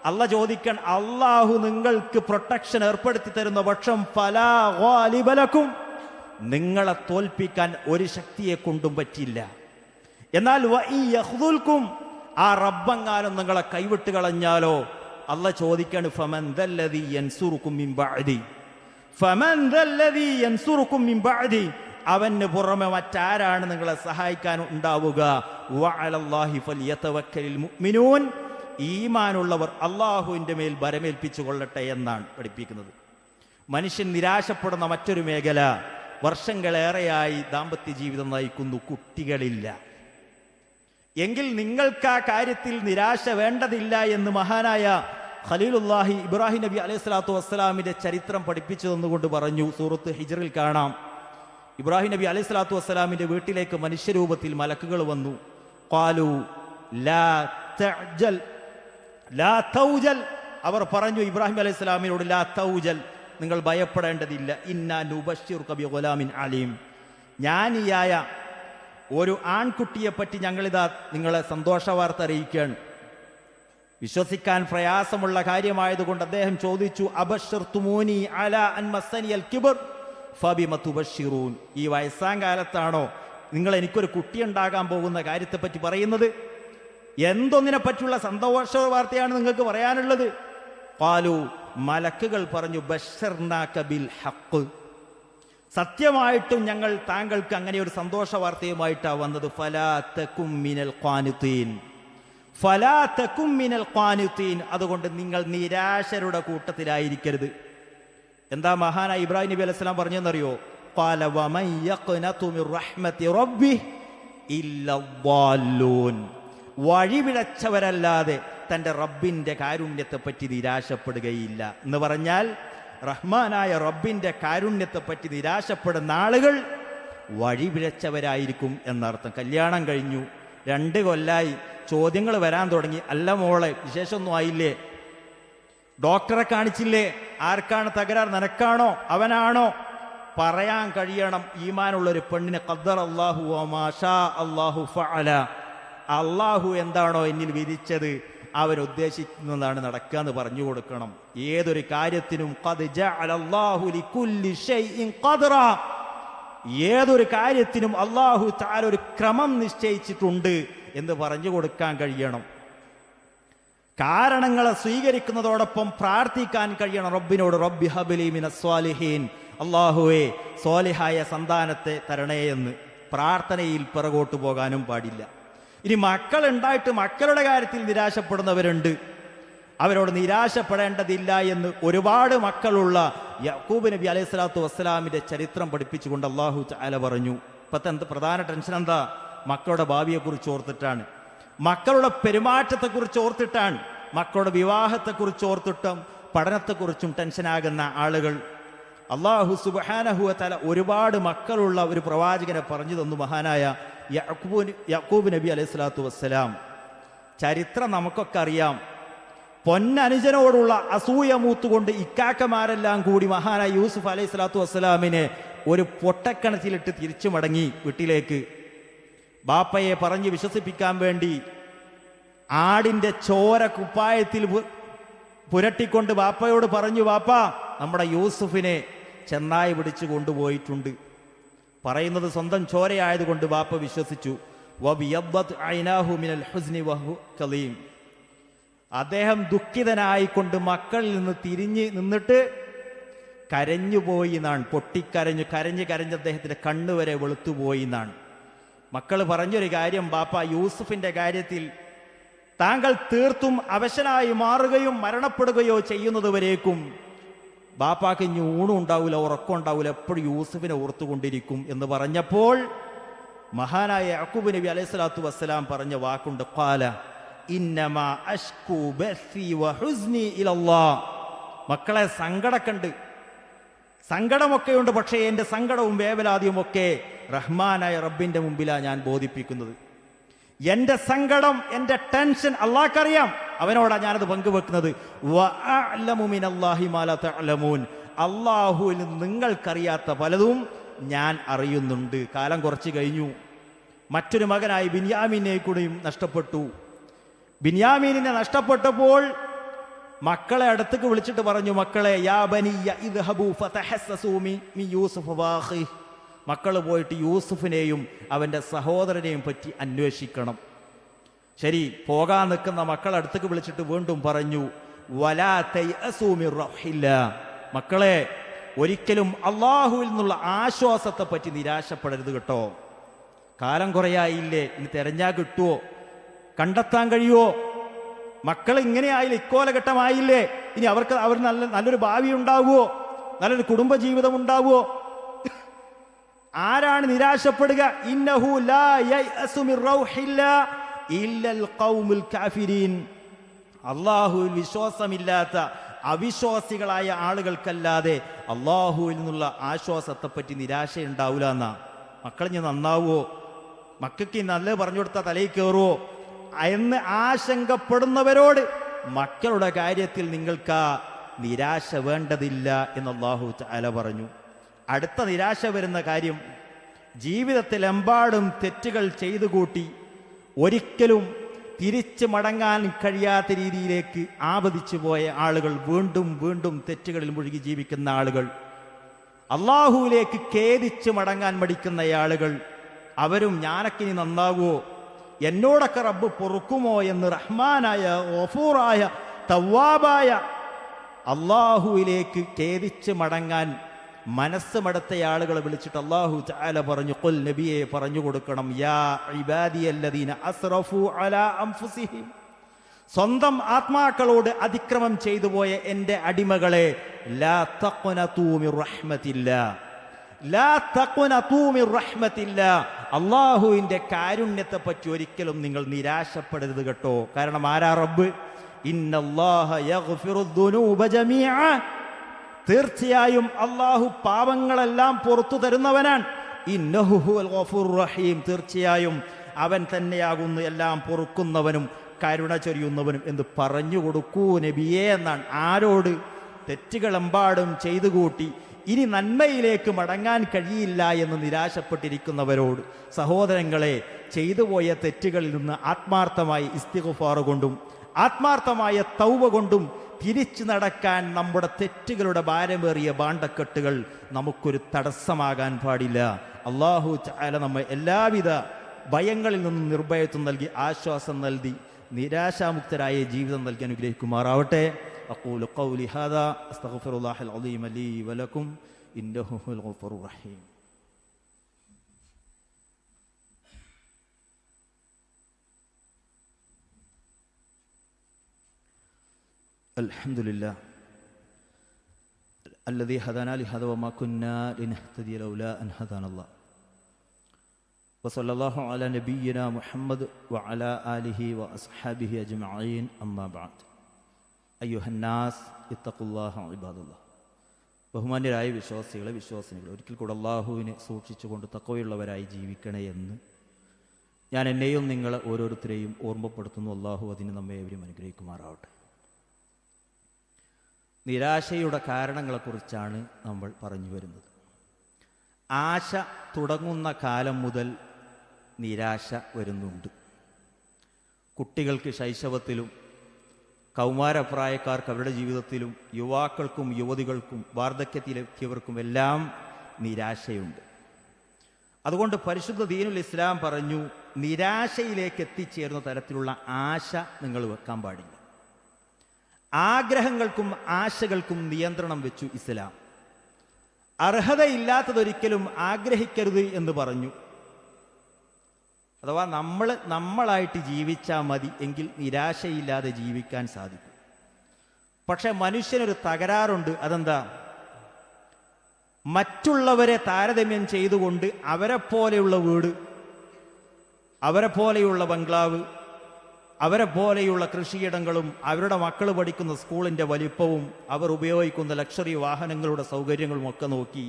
അല്ല ചോദിക്കാൻ, അള്ളാഹു നിങ്ങൾക്ക് പ്രൊട്ടക്ഷൻ ഏർപ്പെടുത്തി തരുന്ന പക്ഷം, ഫലാ ഗാലിബ ലക്കും, നിങ്ങളെ തോൽപ്പിക്കാൻ ഒരു ശക്തിയെ കൊണ്ടും പറ്റില്ല. എന്നാൽ വഇയഖ്ദുൽക്കും, ആ റബ്ബെങ്ങാനും നിങ്ങളെ കൈവിട്ട് കളഞ്ഞാലോ, അല്ല ചോദിക്കാണ്, ഫമൻ ദല്ലദീ യൻസുറുക്കും മിൻ ബഅദി, ഫമൻ ദല്ലദീ യൻസുറുക്കും മിൻ ബഅദി, അവന് പുറമെ മറ്റാരാണ് നിങ്ങളെ സഹായിക്കാൻ ഉണ്ടാവുക? വഅലല്ലാഹി ഫൽയതവക്കലിൽ മുഅ്മിനൂൻ, ഈമാനുള്ളവർ അള്ളാഹുവിന്റെ മേൽ ബരമേൽപ്പിച്ചു കൊള്ളട്ടെ എന്നാണ് പഠിപ്പിക്കുന്നത്. മനുഷ്യൻ നിരാശപ്പെടുന്ന മറ്റൊരു മേഖല, വർഷങ്ങളേറെയായി ദാമ്പത്യ ജീവിതം നയിക്കുന്നു, കുട്ടികളില്ല. എങ്കിൽ നിങ്ങൾക്ക് ആ കാര്യത്തിൽ നിരാശ വേണ്ടതില്ല എന്ന് മഹാനായ ഖലീലുല്ലാഹി ഇബ്രാഹിം നബി അലൈഹി സ്വലാത്തു വസ്സലാമിന്റെ ചരിത്രം പഠിപ്പിച്ചു തന്നുകൊണ്ട് പറഞ്ഞു. സൂറത്ത് ഹിജ്റിൽ കാണാം, ഇബ്രാഹിം നബി അലൈഹി സ്വലാത്തു വസ്സലാമിന്റെ വീട്ടിലേക്ക് മനുഷ്യരൂപത്തിൽ മലക്കുകൾ വന്നു. ഖാലു ലാ തഅജൽ ലാ തൗജൽ, അവർ പറഞ്ഞു ഇബ്രാഹിം അലൈഹി സ്വലാമിനോട്, ലാ തൗജൽ, നിങ്ങൾ ഭയപ്പെടേണ്ടതില്ല, ഇന്നാ നുബശ്ശിറുക ബിഗുലാമിൻ അലീം, ജ്ഞാനിയായ ഒരു ആൺകുട്ടിയെ പറ്റി ഞങ്ങളിതാ നിങ്ങളെ സന്തോഷ വാർത്ത അറിയിക്കുകയാണ്. വിശ്വസിക്കാൻ പ്രയാസമുള്ള കാര്യമായതുകൊണ്ട് അദ്ദേഹം ചോദിച്ചു, അബശ്ശർതുമൂനി അലാ അൻ മസ്സനിയൽ കിബ്ർ ഫബിമ തുബശ്ശിറൂൻ, ഈ വയസ്സാം കാലത്താണോ നിങ്ങൾ എനിക്കൊരു കുട്ടി ഉണ്ടാകാൻ പോകുന്ന കാര്യത്തെപ്പറ്റി പറയുന്നത്? എന്തൊന്നിനെ പറ്റിയുള്ള സന്തോഷ വാർത്തയാണ് നിങ്ങൾക്ക് പറയാനുള്ളത്? ഖാലു, മലക്കുകൾ പറഞ്ഞു, ബശ്ശർനാക ബിൽ ഹഖ്, സത്യമായിട്ടും ഞങ്ങൾ താങ്കൾക്ക് അങ്ങനെ ഒരു സന്തോഷ വാർത്തയുമായിട്ടാണ് വന്നത്. ഫലാ തകും മിനൽ ഖാനിതീൻ, ഫലാ തകും മിനൽ ഖാനിതീൻ, അതുകൊണ്ട് നിങ്ങൾ നിരാശരുടെ കൂട്ടത്തിലായിരിക്കരുത്. എന്താ മഹാനായ ഇബ്രാഹിം നബി അലൈഹി സ്വലാം പറഞ്ഞെന്നറിയോ? ഖാല വമൻ യഖ്നതു മിർ റഹ്മതി റബ്ബിഹി ഇല്ലദ്ദാല്ലൂൻ, വഴിപിഴച്ചവരല്ലാതെ തൻ്റെ റബ്ബിൻ്റെ കാരുണ്യത്തെപ്പറ്റി നിരാശപ്പെടുകയില്ല എന്ന് പറഞ്ഞാൽ, റഹ്മാനായ റബ്ബിൻ്റെ കാരുണ്യത്തെപ്പറ്റി നിരാശപ്പെടുന്ന ആളുകൾ വഴിപിഴച്ചവരായിരിക്കും എന്നർത്ഥം. കല്യാണം കഴിഞ്ഞു, 2 കൊല്ലായി, ചോദ്യങ്ങൾ വരാൻ തുടങ്ങി. അല്ല മോളെ, വിശേഷമൊന്നും ആയില്ലേ? ഡോക്ടറെ കാണിച്ചില്ലേ? ആർക്കാണ് തകരാർ, നിനക്കാണോ അവനാണോ? പറയാൻ കഴിയണം. ഈമാനുള്ളൊരു പെണ്ണിനെ ഖദ്ദർ അല്ലാഹു വമാ ഷാ അല്ലാഹു ഫഅല, അള്ളാഹു എന്താണോ എന്നിൽ വിധിച്ചത് അവനുദ്ദേശിക്കുന്നതാണ് നടക്കുക എന്ന് പറഞ്ഞു കൊടുക്കണം. ഏതൊരു കാര്യത്തിനും ഖദ് ജഅലല്ലാഹു ലികുല്ലി ഷൈഇൻ ഖദ്റ, ഏതൊരു കാര്യത്തിനും അള്ളാഹു തആല ഒരു ക്രമം നിശ്ചയിച്ചിട്ടുണ്ട് എന്ന് പറഞ്ഞു കൊടുക്കാൻ കഴിയണം. കാരണങ്ങളെ സ്വീകരിക്കുന്നതോടൊപ്പം പ്രാർത്ഥിക്കാൻ കഴിയണം റബ്ബിനോട്, റബ്ബി ഹബ്ലി മിനസ് സ്വാലിഹീൻ, അള്ളാഹുവേ സ്വാലിഹായ സന്താനത്തെ തരണേ എന്ന്. പ്രാർത്ഥനയിൽ പിറകോട്ട് പോകാനും പാടില്ല. ഇനി മക്കളുണ്ടായിട്ട് മക്കളുടെ കാര്യത്തിൽ നിരാശപ്പെടുന്നവരുണ്ട്, അവരോട് നിരാശപ്പെടേണ്ടതില്ല എന്ന് ഒരുപാട് മക്കളുള്ള യാക്കൂബ് നബി അലൈഹി സ്വലാത്തു വസ്സലാമിന്റെ ചരിത്രം പഠിപ്പിച്ചുകൊണ്ട് അള്ളാഹു തആല പറഞ്ഞു. ഇപ്പത്തെ പ്രധാന ടെൻഷൻ എന്താ? മക്കളുടെ ഭാവിയെക്കുറിച്ച് ഓർത്തിട്ടാണ്, മക്കളുടെ പെരുമാറ്റത്തെക്കുറിച്ച് ഓർത്തിട്ടാണ്, മക്കളുടെ വിവാഹത്തെക്കുറിച്ച് ഓർത്തിട്ടും പഠനത്തെക്കുറിച്ചും ടെൻഷനാകുന്ന ആളുകൾ. അള്ളാഹു സുബ്ഹാനഹു വ തആല ഒരുപാട് മക്കളുള്ള ഒരു പ്രവാചകനെ പറഞ്ഞു തന്നു, മഹാനായ യാക്കൂബ് നബി അലൈഹി സ്വലാത്തു വസ്സലാം. ചരിത്രം നമുക്കൊക്കെ അറിയാം. പൊന്നനുജനോടുള്ള അസൂയ മൂത്തുകൊണ്ട് ഇക്കാക്കമാരെല്ലാം കൂടി മഹാനായ യൂസുഫ് അലൈഹി സ്വലാത്തു വസ്സലാമിനെ ഒരു പൊട്ടക്കിണറ്റിലിട്ട് തിരിച്ചു മടങ്ങി വീട്ടിലേക്ക്. ബാപ്പയെ പറഞ്ഞ് വിശ്വസിപ്പിക്കാൻ വേണ്ടി ആടിന്റെ ചോര കുപ്പായത്തിൽ പുരട്ടിക്കൊണ്ട് ബാപ്പയോട് പറഞ്ഞു, ബാപ്പ, നമ്മുടെ യൂസുഫിനെ ചെന്നായി പിടിച്ചു കൊണ്ടുപോയിട്ടുണ്ട്. പറയുന്നത് സ്വന്തം ചോരയായതുകൊണ്ട് ബാപ്പ വിശ്വസിച്ചു. അദ്ദേഹം ദുഃഖിതനായിക്കൊണ്ട് മക്കളിൽ നിന്ന് തിരിഞ്ഞ് നിന്നിട്ട് കരഞ്ഞുപോയി എന്നാണ്. പൊട്ടിക്കരഞ്ഞു, കരഞ്ഞ് അദ്ദേഹത്തിൻ്റെ കണ്ണുവരെ വെളുത്തുപോയി എന്നാണ്. മക്കൾ പറഞ്ഞൊരു കാര്യം, ബാപ്പ യൂസുഫിൻ്റെ കാര്യത്തിൽ താങ്കൾ തീർത്തും അവശനായി മാറുകയും മരണപ്പെടുകയോ ചെയ്യുന്നതുവരേക്കും ബാപ്പാക്ക് ഇനി ഊണും ഉണ്ടാവില്ല, ഉറക്കം ഉണ്ടാവില്ല, എപ്പോഴും യൂസുഫിനെ ഓർത്തുകൊണ്ടിരിക്കും എന്ന് പറഞ്ഞപ്പോൾ മഹാനായ യാക്കൂബ് നബി അലൈഹി സ്വലാത്തു വസ്സലാം പറഞ്ഞ വാക്കുണ്ട്, ഖാല ഇന്നമാ അഷ്കൂ ബസ്സി വഹുസ്നി ഇലല്ലാഹ്. മക്കളെ, സങ്കടമൊക്കെയുണ്ട്, പക്ഷേ എൻ്റെ സങ്കടവും വേവലാതിയും ഒക്കെ റഹ്മാനായ റബ്ബിൻ്റെ മുമ്പിലാണ് ഞാൻ ബോധിപ്പിക്കുന്നത്. എൻ്റെ സങ്കടം, എൻ്റെ ടെൻഷൻ അള്ളാഹ്ക്കറിയാം, അവനോടാണ് ഞാനത് പങ്കുവെക്കുന്നത്. വഅഅലമു മിനല്ലാഹി മാ ലാ തഅലമൂൻ. അള്ളാഹുവിൽ നിങ്ങൾക്കറിയാത്ത പലതും ഞാൻ അറിയുന്നുണ്ട്. കാലം കുറച്ച് കഴിഞ്ഞു. മറ്റൊരു മകനായി ബിന്യാമീനെ കൂടെയും നഷ്ടപ്പെട്ടു. ബിന്യാമീനിനെ നഷ്ടപ്പെട്ടപ്പോൾ മക്കളെ അടുത്തേക്ക് വിളിച്ചിട്ട് പറഞ്ഞു, മക്കളെ, യാ ബനിയ്യ ഇദ്ഹബൂ ഫതഹസ്സസൂ മിൻ യൂസുഫ വഅഖിഹി. മക്കൾ പോയിട്ട് യൂസുഫിനെയും അവൻ്റെ സഹോദരനെയും പറ്റി അന്വേഷിക്കണം. ശരി, പോകാൻ നിൽക്കുന്ന മക്കളെ അടുത്തേക്ക് വിളിച്ചിട്ട് വീണ്ടും പറഞ്ഞു, വലാ തയഅസൂ മിർ റൗഹില്ലാ. മക്കളെ, ഒരിക്കലും അള്ളാഹുവിൽ നിന്നുള്ള ആശ്വാസത്തെ പറ്റി നിരാശപ്പെടരുത് കേട്ടോ. കാലം കുറയായില്ലേ, ഇനി തെരഞ്ഞാൽ കിട്ടുമോ, കണ്ടെത്താൻ കഴിയുമോ? മക്കൾ ഇങ്ങനെയായില്ലേ, ഇക്കോലഘട്ടമായില്ലേ, ഇനി അവർ നല്ലൊരു ഭാവി ഉണ്ടാവുമോ, നല്ലൊരു കുടുംബജീവിതം ഉണ്ടാവുമോ? ആരാണ് നിരാശപ്പെടുക? ഇന്നഹു ലാ യയഅസു മിർ റൗഹില്ലാ ഇല്ലൽ ഖൗമുൽ കാഫിരീൻ. അള്ളാഹുവിൽ വിശ്വാസമില്ലാത്ത അവിശ്വാസികളായ ആളുകൾക്കല്ലാതെ അള്ളാഹുവിൽ നിന്നുള്ള ആശ്വാസത്തെപ്പറ്റി നിരാശയുണ്ടാവില്ല എന്നാ. മക്കളിഞ്ഞ് നന്നാവുമോ, മക്കൾക്ക് നല്ല പറഞ്ഞു കൊടുത്താൽ തലയിൽ കയറുമോ എന്ന് ആശങ്കപ്പെടുന്നവരോട് മക്കളുടെ കാര്യത്തിൽ നിങ്ങൾക്ക് നിരാശ വേണ്ടതില്ല എന്ന് അല്ലാഹു തആല പറഞ്ഞു. അടുത്ത നിരാശ വരുന്ന കാര്യം, ജീവിതത്തിലെമ്പാടും തെറ്റുകൾ ചെയ്തു കൂട്ടി ഒരിക്കലും തിരിച്ചു മടങ്ങാൻ കഴിയാത്ത രീതിയിലേക്ക് ആപതിച്ചു പോയ ആളുകൾ, വീണ്ടും വീണ്ടും തെറ്റുകളിൽ മുഴുകി ജീവിക്കുന്ന ആളുകൾ, അള്ളാഹുവിലേക്ക് ഖേദിച്ച് മടങ്ങാൻ മടിക്കുന്ന ആളുകൾ, അവരും ഞാനൊക്കെ ഇനി നന്നാകുമോ, എന്നോടൊക്കെ റബ്ബ് പൊറുക്കുമോ എന്ന് റഹ്മാനായ ഗഫൂറായ തവ്വാബായ അള്ളാഹുവിലേക്ക് ഖേദിച്ച് മടങ്ങാൻ മനസ്സ് മടുത്ത ആളുകളെ വിളിച്ചിട്ട് അല്ലാഹു തആല പറഞ്ഞു, ഖുൽ, നബിയെ പറഞ്ഞു കൊടുക്കണം, യാ ഇബാദിയല്ലദീന അസ്റഫു അലാ അൻഫുസിഹിം, സ്വന്തം ആത്മാക്കളോട് അതിക്രമം ചെയ്തു പോയ എൻ്റെ അടിമകളെ, ലാ തഖ്നതൂ മിർ റഹ്മത്തില്ലാ, ലാ തഖ്നതൂ മിർ റഹ്മത്തില്ലാ, അല്ലാഹുവിൻ്റെ കാരുണ്യത്തെ പറ്റി ഒരിക്കലും നിങ്ങൾ നിരാശപ്പെടരുത് കേട്ടോ. കാരണം ആരാ റബ്ബ്? ഇന്നല്ലാഹ യഗ്ഫിറുദ്ദുനൂബ ജമീഅ, തീർച്ചയായും അള്ളാഹു പാപങ്ങളെല്ലാം പുറത്തു തരുന്നവനാണ്. ഇന്നഹു ഹുവൽ ഗഫൂർ റഹീം, തീർച്ചയായും അവൻ തന്നെയാകുന്നു എല്ലാം പൊറുക്കുന്നവനും കരുണ ചൊരിയുന്നവനും എന്ന് പറഞ്ഞു കൊടുക്കൂ നബിയേ എന്നാണ്. ആരോട്? തെറ്റുകളെമ്പാടും ചെയ്തു കൂട്ടി ഇനി നന്മയിലേക്ക് മടങ്ങാൻ കഴിയില്ല എന്ന് നിരാശപ്പെട്ടിരിക്കുന്നവരോട്. സഹോദരങ്ങളെ, ചെയ്തുപോയ തെറ്റുകളിൽ നിന്ന് ആത്മാർത്ഥമായി ഇസ്തിഗ്ഫാർ കൊണ്ടും ആത്മാർത്ഥമായ തൗബ കൊണ്ടും തിരിച്ചു നടക്കാൻ നമ്മുടെ തെറ്റുകളുടെ ഭാരമേറിയ ബാണ്ടക്കെട്ടുകൾ നമുക്കൊരു തടസ്സമാകാൻ പാടില്ല. അല്ലാഹു തആല നമ്മെ എല്ലാവിധ ഭയങ്ങളിൽ നിന്നും നിർഭയത്വം നൽകി ആശ്വാസം നൽകി നിരാശാമുക്തരായ ജീവിതം നൽകി അനുഗ്രഹിക്കുമാറാവട്ടെ. അഖൂലു ഖൗലി ഹാദാ അസ്തഗ്ഫിറുല്ലാഹൽ അളീം ലീ വലക്കും ഇന്നഹു ഹുവൽ ഗഫൂറുർ റഹീം. അൽഹംദുലില്ലാഹ് അല്ലദീ ഹദാനാ ലിഹാദാ വമാ കുന്നാ ലിനഹ്തദിയ ലൗലാ അൻ ഹദാനല്ലാഹ്. വസല്ലല്ലാഹു അലാ നബിയ്യിനാ മുഹമ്മദ് വഅലാ ആലിഹി വഅസ്ഹാബിഹി അജ്മഈൻ. അമ്മാ ബഅദ്. അയ്യുഹന്നാസ് ഇത്തഖുല്ലാഹ ഇബാദല്ലാഹ്. ബഹുമാന്യരായ വിശ്വാസികളെ, വിശ്വാസിനികളെ, ഒരിക്കൽ കൂടെ അള്ളാഹുവിനെ സൂക്ഷിച്ചുകൊണ്ട് തഖ്വയുള്ളവരായി ജീവിക്കണേ എന്ന് ഞാൻ എന്നെയും നിങ്ങളെ ഓരോരുത്തരെയും ഓർമ്മപ്പെടുത്തുന്നു. അള്ളാഹു അതിന് നമ്മെ ഏവരും അനുഗ്രഹിക്കുമാറാവട്ടെ. നിരാശയുടെ കാരണങ്ങളെക്കുറിച്ചാണ് നമ്മൾ പറഞ്ഞു വരുന്നത്. ആശ തുടങ്ങുന്ന കാലം മുതൽ നിരാശ വരുന്നുണ്ട്. കുട്ടികൾക്ക് ശൈശവത്തിലും കൗമാരപ്രായക്കാർക്ക് അവരുടെ ജീവിതത്തിലും യുവാക്കൾക്കും യുവതികൾക്കും വാർദ്ധക്യത്തിലെത്തിയവർക്കും എല്ലാം നിരാശയുണ്ട്. അതുകൊണ്ട് പരിശുദ്ധ ദീനുൽ ഇസ്ലാം പറഞ്ഞു, നിരാശയിലേക്ക് എത്തിച്ചേരുന്ന തരത്തിലുള്ള ആശ നിങ്ങൾ വെക്കാൻ പാടില്ല. ആഗ്രഹങ്ങൾക്കും ആശകൾക്കും നിയന്ത്രണം വെച്ചു ഇസ്ലാം. അർഹതയില്ലാത്തതൊരിക്കലും ആഗ്രഹിക്കരുത് എന്ന് പറഞ്ഞു. അഥവാ നമ്മളായിട്ട് ജീവിച്ചാൽ മതി എങ്കിൽ നിരാശയില്ലാതെ ജീവിക്കാൻ സാധിക്കും. പക്ഷെ മനുഷ്യനൊരു തകരാറുണ്ട്. അതെന്താ? മറ്റുള്ളവരെ താരതമ്യം ചെയ്തുകൊണ്ട് അവരെ പോലെയുള്ള വീട്, അവരെ പോലെയുള്ള ബംഗ്ലാവ്, അവരെ പോലെയുള്ള കൃഷിയിടങ്ങളും അവരുടെ മക്കൾ പഠിക്കുന്ന സ്കൂളിൻ്റെ വലിപ്പവും അവർ ഉപയോഗിക്കുന്ന ലക്ഷറി വാഹനങ്ങളുടെ സൗകര്യങ്ങളും ഒക്കെ നോക്കി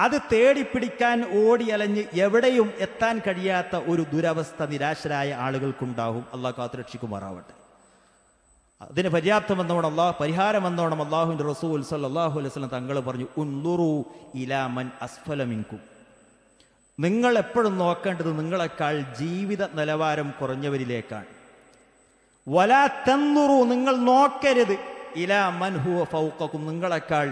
അത് തേടിപ്പിടിക്കാൻ ഓടിയലഞ്ഞ് എവിടെയും എത്താൻ കഴിയാത്ത ഒരു ദുരവസ്ഥ നിരാശരായ ആളുകൾക്കുണ്ടാകും. അള്ളാഹു കാത്തുരക്ഷിക്കുമാറാവട്ടെ. അതിന് പരിഹാരമെന്നോണം അള്ളാഹുവിൻ്റെ റസൂൽ സല്ലല്ലാഹു അലൈഹി വസല്ലം തങ്ങൾ പറഞ്ഞു, ഉൻദുറു ഇലാ മൻ അസ്ഫല മിൻകും. നിങ്ങൾ എപ്പോഴും നോക്കേണ്ടത് നിങ്ങളെക്കാൾ ജീവിത നിലവാരം കുറഞ്ഞവരിലേക്കാണ്. വലാ തൻദുറു, നിങ്ങൾ നോക്കരുത് ഇലാ മൻ ഹുവ ഫൗഖക്കും, നിങ്ങളെക്കാൾ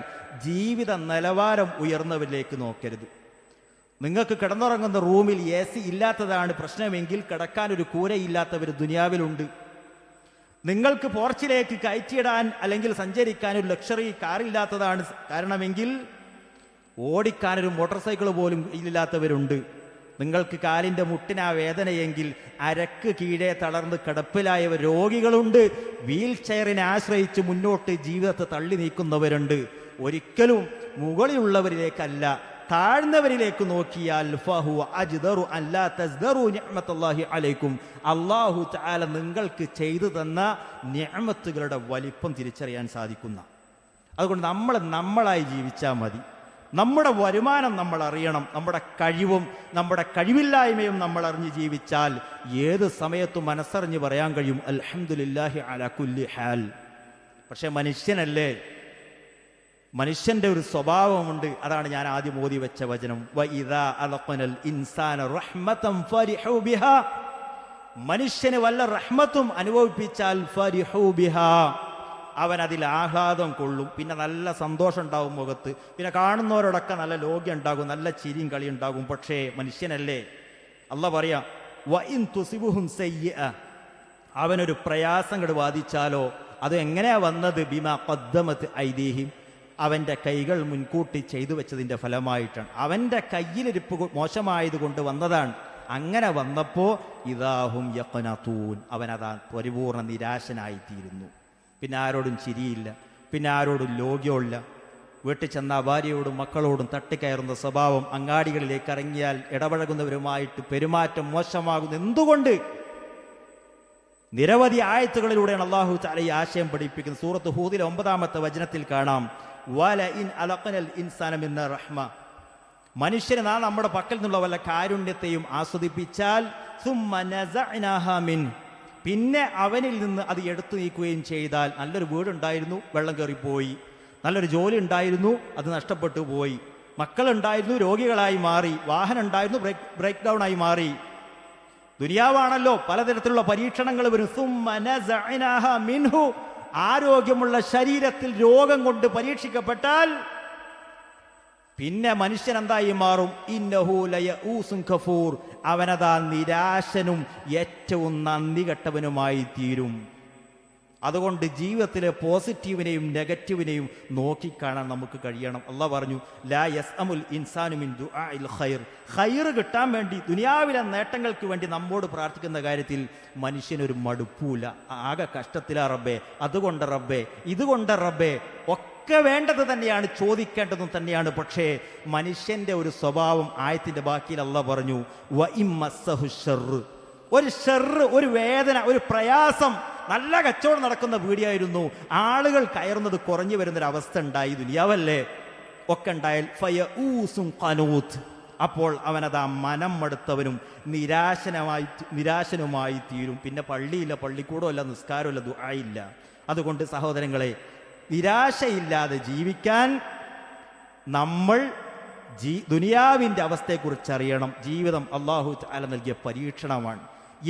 ജീവിത നിലവാരം ഉയർന്നവരിലേക്ക് നോക്കരുത്. നിങ്ങൾക്ക് കിടന്നുറങ്ങുന്ന റൂമിൽ AC ഇല്ലാത്തതാണ് പ്രശ്നമെങ്കിൽ കിടക്കാനൊരു കൂരയില്ലാത്തവർ ദുനിയാവിലുണ്ട്. നിങ്ങൾക്ക് പോർച്ചിലേക്ക് കയറ്റിയിടാൻ അല്ലെങ്കിൽ സഞ്ചരിക്കാൻ ഒരു ലക്ഷറി കാറില്ലാത്തതാണ് കാരണമെങ്കിൽ ഓടിക്കാനൊരു മോട്ടോർ സൈക്കിൾ പോലും ഇല്ലാത്തവരുണ്ട്. നിങ്ങൾക്ക് കാലിൻ്റെ മുട്ടിനാ വേദനയെങ്കിൽ അരക്ക് കീഴെ തളർന്ന് കിടപ്പിലായവർ രോഗികളുണ്ട്. വീൽ ചെയറിനെ ആശ്രയിച്ച് മുന്നോട്ട് ജീവിതത്തെ തള്ളി നീക്കുന്നവരുണ്ട്. ഒരിക്കലും മുകളിലുള്ളവരിലേക്കല്ല, താഴ്ന്നവരിലേക്ക് നോക്കിയാൽ ഫഹുവ അജ്ദറു അല്ലാ തസ്ദറു നിഅമത്തുല്ലാഹി അലൈക്കും. അല്ലാഹു തആല നിങ്ങൾക്ക് ചെയ്തു തന്ന നിഅമത്തുകളുടെ വലിപ്പം തിരിച്ചറിയാൻ സാധിക്കുന്ന. അതുകൊണ്ട് നമ്മളായി ജീവിച്ചാൽ മതി. നമ്മുടെ വരുമാനം നമ്മൾ അറിയണം. നമ്മുടെ കഴിവും നമ്മുടെ കഴിവില്ലായ്മയും നമ്മൾ അറിഞ്ഞ് ജീവിച്ചാൽ ഏത് സമയത്തും മനസ്സറിഞ്ഞ് പറയാൻ കഴിയും അൽഹംദുലില്ലാഹി അലാ കുല്ലി ഹാൽ. പക്ഷെ മനുഷ്യനല്ലേ, മനുഷ്യന്റെ ഒരു സ്വഭാവമുണ്ട്. അതാണ് ഞാൻ ആദ്യം ഓതി വെച്ച വചനം, വഇദാ അലഖനൽ ഇൻസാന റഹ്മതൻ ഫരിഹു ബിഹാ. മനുഷ്യന് വല്ല റഹ്മത്തും അനുഭവിപ്പിച്ചാൽ ഫരിഹു ബിഹാ, അവൻ അതിൽ ആഹ്ലാദം കൊള്ളും. പിന്നെ നല്ല സന്തോഷം ഉണ്ടാകും മുഖത്ത്. പിന്നെ കാണുന്നവരോടൊക്കെ നല്ല ലോഗ്യം ഉണ്ടാകും, നല്ല ചിരിയും കളി ഉണ്ടാകും. പക്ഷേ മനുഷ്യനല്ലേ, അല്ലാഹ് പറയാ വഇൻ തുസിബുഹും സയ്യിഅ, അവനൊരു പ്രയാസം കണ്ട് ബാധിച്ചാലോ അത് എങ്ങനെയാ വന്നത്? ബിമാ ഖദ്ദമത് ഐദീഹിം, അവൻ്റെ കൈകൾ മുൻകൂട്ടി ചെയ്തു വെച്ചതിൻ്റെ ഫലമായിട്ടാണ്. അവൻ്റെ കയ്യിലിരിപ്പ് മോശമായത് കൊണ്ട് വന്നതാണ്. അങ്ങനെ വന്നപ്പോൾ ഇദാഹും യഖ്നതൂൻ, അവനതാ പരിപൂർണ്ണ നിരാശനായിത്തീരുന്നു. പിന്നെ ആരോടും ചിരിയില്ല, പിന്നെ ആരോടും ലോഗ്യമില്ല. വീട്ടിൽ ചെന്നാൽ ഭാര്യയോടും മക്കളോടും തട്ടിക്കയറുന്ന സ്വഭാവം, അങ്ങാടികളിലേക്ക് ഇറങ്ങിയാൽ ഇടപഴകുന്നവരുമായിട്ട് പെരുമാറ്റം മോശമാകുന്നു. എന്തുകൊണ്ട്? നിരവധി ആയത്തുകളിലൂടെയാണ് അല്ലാഹു തആല ഈ ആശയം പഠിപ്പിക്കുന്നത്. സൂറത്ത് ഹൂദിലെ 9-ാമത്തെ വചനത്തിൽ കാണാം, വല ഇൻ അലഖനൽ ഇൻസാന മിന്ന റഹ്മ, മനുഷ്യന് നാം നമ്മുടെ പക്കൽ നിന്നുള്ള വല്ല കാരുണ്യത്തെയും ആസ്വദിപ്പിച്ചാൽ സുമ്മ നസഅനാഹാ മിൻ, പിന്നെ അവനിൽ നിന്ന് അത് എടുത്തു നീക്കുകയും ചെയ്താൽ, നല്ലൊരു വീടുണ്ടായിരുന്നു വെള്ളം കയറിപ്പോയി, നല്ലൊരു ജോലി ഉണ്ടായിരുന്നു അത് നഷ്ടപ്പെട്ടു പോയി, മക്കളുണ്ടായിരുന്നു രോഗികളായി മാറി, വാഹനം ഉണ്ടായിരുന്നു ബ്രേക്ക് ഡൗൺ ആയി മാറി. ദുനിയാവാണല്ലോ, പലതരത്തിലുള്ള പരീക്ഷണങ്ങൾ വരും. സുമ്മ നസഅനാഹാ മിൻഹു, ആരോഗ്യമുള്ള ശരീരത്തിൽ രോഗം കൊണ്ട് പരീക്ഷിക്കപ്പെട്ടാൽ പിന്നെ മനുഷ്യൻ എന്തായി മാറും? ഇന്നഹു ലയഊസുൻ കഫൂർ, അവനതാ നിരാശനും ഏറ്റവും നന്ദി കെട്ടവനുമായി തീരും. അതുകൊണ്ട് ജീവിതത്തിലെ പോസിറ്റീവിനെയും നെഗറ്റീവിനെയും നോക്കിക്കാണാൻ നമുക്ക് കഴിയണം. അല്ലാഹ് പറഞ്ഞു, ലാ യസ്അമുൽ ഇൻസാനു മിൻ ദുആഇൽ ഖൈർ, ഖൈർ കിട്ടാൻ വേണ്ടി ദുനിയാവിലെ നേട്ടങ്ങൾക്ക് വേണ്ടി നമ്മോട് പ്രാർത്ഥിക്കുന്ന കാര്യത്തിൽ മനുഷ്യനൊരു മടുപ്പൂല. ആകെ കഷ്ടത്തിലാ റബ്ബേ, അതുകൊണ്ട് റബ്ബേ, ഇതുകൊണ്ട് റബ്ബേ, ഒക്കെ വേണ്ടത് തന്നെയാണ്, ചോദിക്കേണ്ടതും തന്നെയാണ്. പക്ഷേ മനുഷ്യന്റെ ഒരു സ്വഭാവം ആയത്തിന്റെ ബാക്കിയിൽ അല്ലാഹ് പറഞ്ഞു, വ ഇമ്മസ്സഹു ശർറ്, ഒരു ഷർറ്, ഒരു വേദന, ഒരു പ്രയാസം. നല്ല കച്ചവടം നടക്കുന്ന വീടിയായിരുന്നു, ആളുകൾ കയറുന്നത് കുറഞ്ഞു വരുന്നൊരവസ്ഥ ഉണ്ടായി, ദുനിയാവല്ലേ, ഒക്കെ ഉണ്ടായാൽ ഫയഊസുൻ ഖനൂത്ത്, അപ്പോൾ അവനതാ മനം മടുത്തവനും നിരാശനുമായി തീരും. പിന്നെ പള്ളിയില്ല, പള്ളിക്കൂടമല്ല, നിസ്കാരമില്ല, ദുആയില്ല. അതുകൊണ്ട് സഹോദരങ്ങളെ, നിരാശയില്ലാതെ ജീവിക്കാൻ നമ്മൾ ദുനിയാവിൻ്റെ അവസ്ഥയെക്കുറിച്ചറിയണം. ജീവിതം അല്ലാഹു തആല നൽകിയ പരീക്ഷണമാണ്.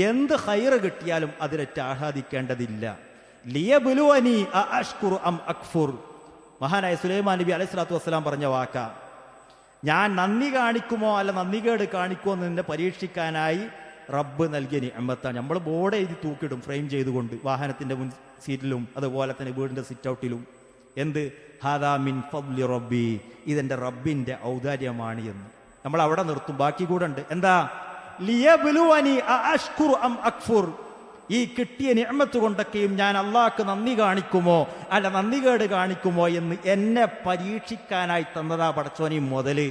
എന്ത് ഖൈറ് കിട്ടിയാലും അതിലൊറ്റ ആഹ്ലാദിക്കേണ്ടതില്ല. ലിയബ്ലുവനി അഅഷ്കുറു അം അക്ഫുർ, മഹാനായ സുലൈമാൻ നബി അലൈഹി സ്വലാത്തു വസ്സലാം പറഞ്ഞ വാക്കാ. ഞാൻ നന്ദി കാണിക്കുമോ അല്ല നന്ദികേട് കാണിക്കുമോ എന്ന് പരീക്ഷിക്കാനായി റബ്ബ് നൽകിയ നിഅമത്താണ്. നമ്മൾ ബോർഡ് എഴുതി തൂക്കിയിടും ഫ്രെയിം ചെയ്തുകൊണ്ട്, വാഹനത്തിൻ്റെ മുൻ സീറ്റിലും അതുപോലെ തന്നെ വീടിൻ്റെ സിറ്റ് ഔട്ടിലും. എന്ത്? ഹാദാ മിൻ ഫദ്ലി റബ്ബി, ഇതെൻ്റെ റബ്ബിൻ്റെ ഔദാര്യമാണ് എന്ന്. നമ്മൾ അവിടെ നിർത്തും. ബാക്കി കൂടെ ഉണ്ട്. എന്താ? ലിയബ്ലുവനി അഅഷ്കുറു അം അക്ഫുർ, ഈ കിട്ടിയ നിഅമത്ത് കൊണ്ടൊക്കെയും ഞാൻ അള്ളാഹ്ക്ക് നന്ദി കാണിക്കുമോ അല്ല നന്ദികേട് കാണിക്കുമോ എന്ന് എന്നെ പരീക്ഷിക്കാനായി തന്നതാ പടച്ചോനി മുതല്.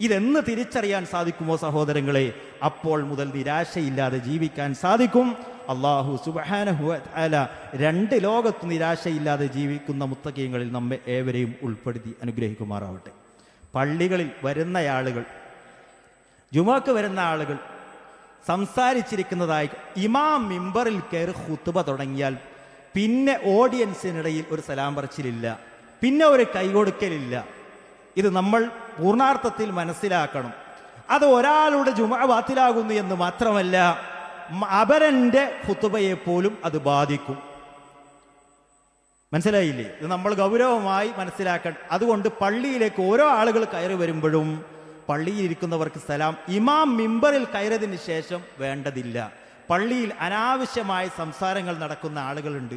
ഇതെന്ന് തിരിച്ചറിയാൻ സാധിക്കുമോ സഹോദരങ്ങളെ? അപ്പോൾ മുതൽ നിരാശയില്ലാതെ ജീവിക്കാൻ സാധിക്കും. അള്ളാഹു സുബ്ഹാനഹു വ തആല രണ്ട് ലോകത്ത് നിരാശയില്ലാതെ ജീവിക്കുന്ന മുത്തഖീങ്ങളിൽ നമ്മെ ഏവരെയും ഉൾപ്പെടുത്തി അനുഗ്രഹിക്കുമാറാവട്ടെ. പള്ളികളിൽ വരുന്ന ആളുകൾ, ജുമുഅക്ക് വരുന്ന ആളുകൾ സംസാരിച്ചിരിക്കുന്നതായി ഇമാം മിമ്പറിൽ കയറി ഖുത്ബ തുടങ്ങിയാൽ പിന്നെ ഓഡിയൻസിനിടയിൽ ഒരു സലാം പറച്ചിലില്ല, പിന്നെ ഒരു കൈകൊടുക്കലില്ല. ഇത് നമ്മൾ പൂർണാർത്ഥത്തിൽ മനസ്സിലാക്കണം. അത് ഒരാളുടെ ജുമുഅ ബാത്തിലാകുന്നു എന്ന് മാത്രമല്ല, അപരന്റെ ഖുത്ബയെ പോലും അത് ബാധിക്കും. മനസ്സിലായില്ലേ? ഇത് നമ്മൾ ഗൗരവമായി മനസ്സിലാക്കണം. അതുകൊണ്ട് പള്ളിയിലേക്ക് ഓരോ ആളുകൾ കയറി വരുമ്പോഴും പള്ളിയിൽ ഇരിക്കുന്നവർക്ക് സലാം ഇമാം മിമ്പറിൽ കയറിയതിന് ശേഷം വേണ്ടതില്ല. പള്ളിയിൽ അനാവശ്യമായ സംസാരങ്ങൾ നടക്കുന്ന ആളുകളുണ്ട്.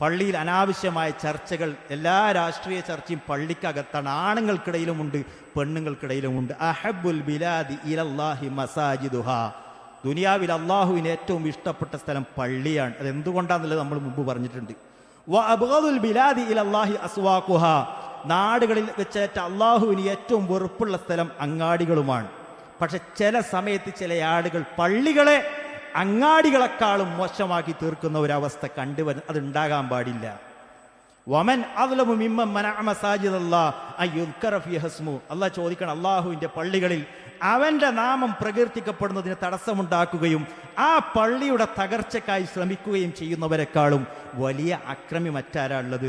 പള്ളിയിൽ അനാവശ്യമായ ചർച്ചകൾ, എല്ലാ രാഷ്ട്രീയ ചർച്ചയും പള്ളിക്കകത്താണ്. ആണുങ്ങൾക്കിടയിലുമുണ്ട്, പെണ്ണുങ്ങൾക്കിടയിലുമുണ്ട്. അഹബ്ബുൽ ബിലാദി ഇലല്ലാഹി മസാജിദുഹാ, ദുനിയാവിൽ അള്ളാഹുവിന് ഏറ്റവും ഇഷ്ടപ്പെട്ട സ്ഥലം പള്ളിയാണ്. അതെന്തുകൊണ്ടാണെന്നുള്ളത് നമ്മൾ മുമ്പ് പറഞ്ഞിട്ടുണ്ട്. വ അബ്ഗദുൽ ബിലാദി ഇലല്ലാഹി അസ്വാഖുഹാ, നാടുകളിൽ വെച്ചേറ്റ അള്ളാഹുവിന് ഏറ്റവും വെറുപ്പുള്ള സ്ഥലം അങ്ങാടികളുമാണ്. പക്ഷെ ചില സമയത്ത് ചില ആളുകൾ പള്ളികളെ അങ്ങാടികളെക്കാളും മോശമാക്കി തീർക്കുന്ന ഒരവസ്ഥ കണ്ടുവരുന്ന, അതുണ്ടാകാൻ പാടില്ല. വമൻ അദ്ലമു മിമ്മൻ മനഅ മസാജിദല്ലാഹ് അയ്യുദ്കറ ഫീഹ ഇസ്മു, അല്ലാഹ് ചോദിക്കണം, അള്ളാഹുവിൻ്റെ പള്ളികളിൽ അവൻ്റെ നാമം പ്രകീർത്തിക്കപ്പെടുന്നതിന് തടസ്സമുണ്ടാക്കുകയും ആ പള്ളിയുടെ തകർച്ചക്കായി ശ്രമിക്കുകയും ചെയ്യുന്നവരെക്കാളും വലിയ അക്രമി മറ്റാരാളുള്ളത്?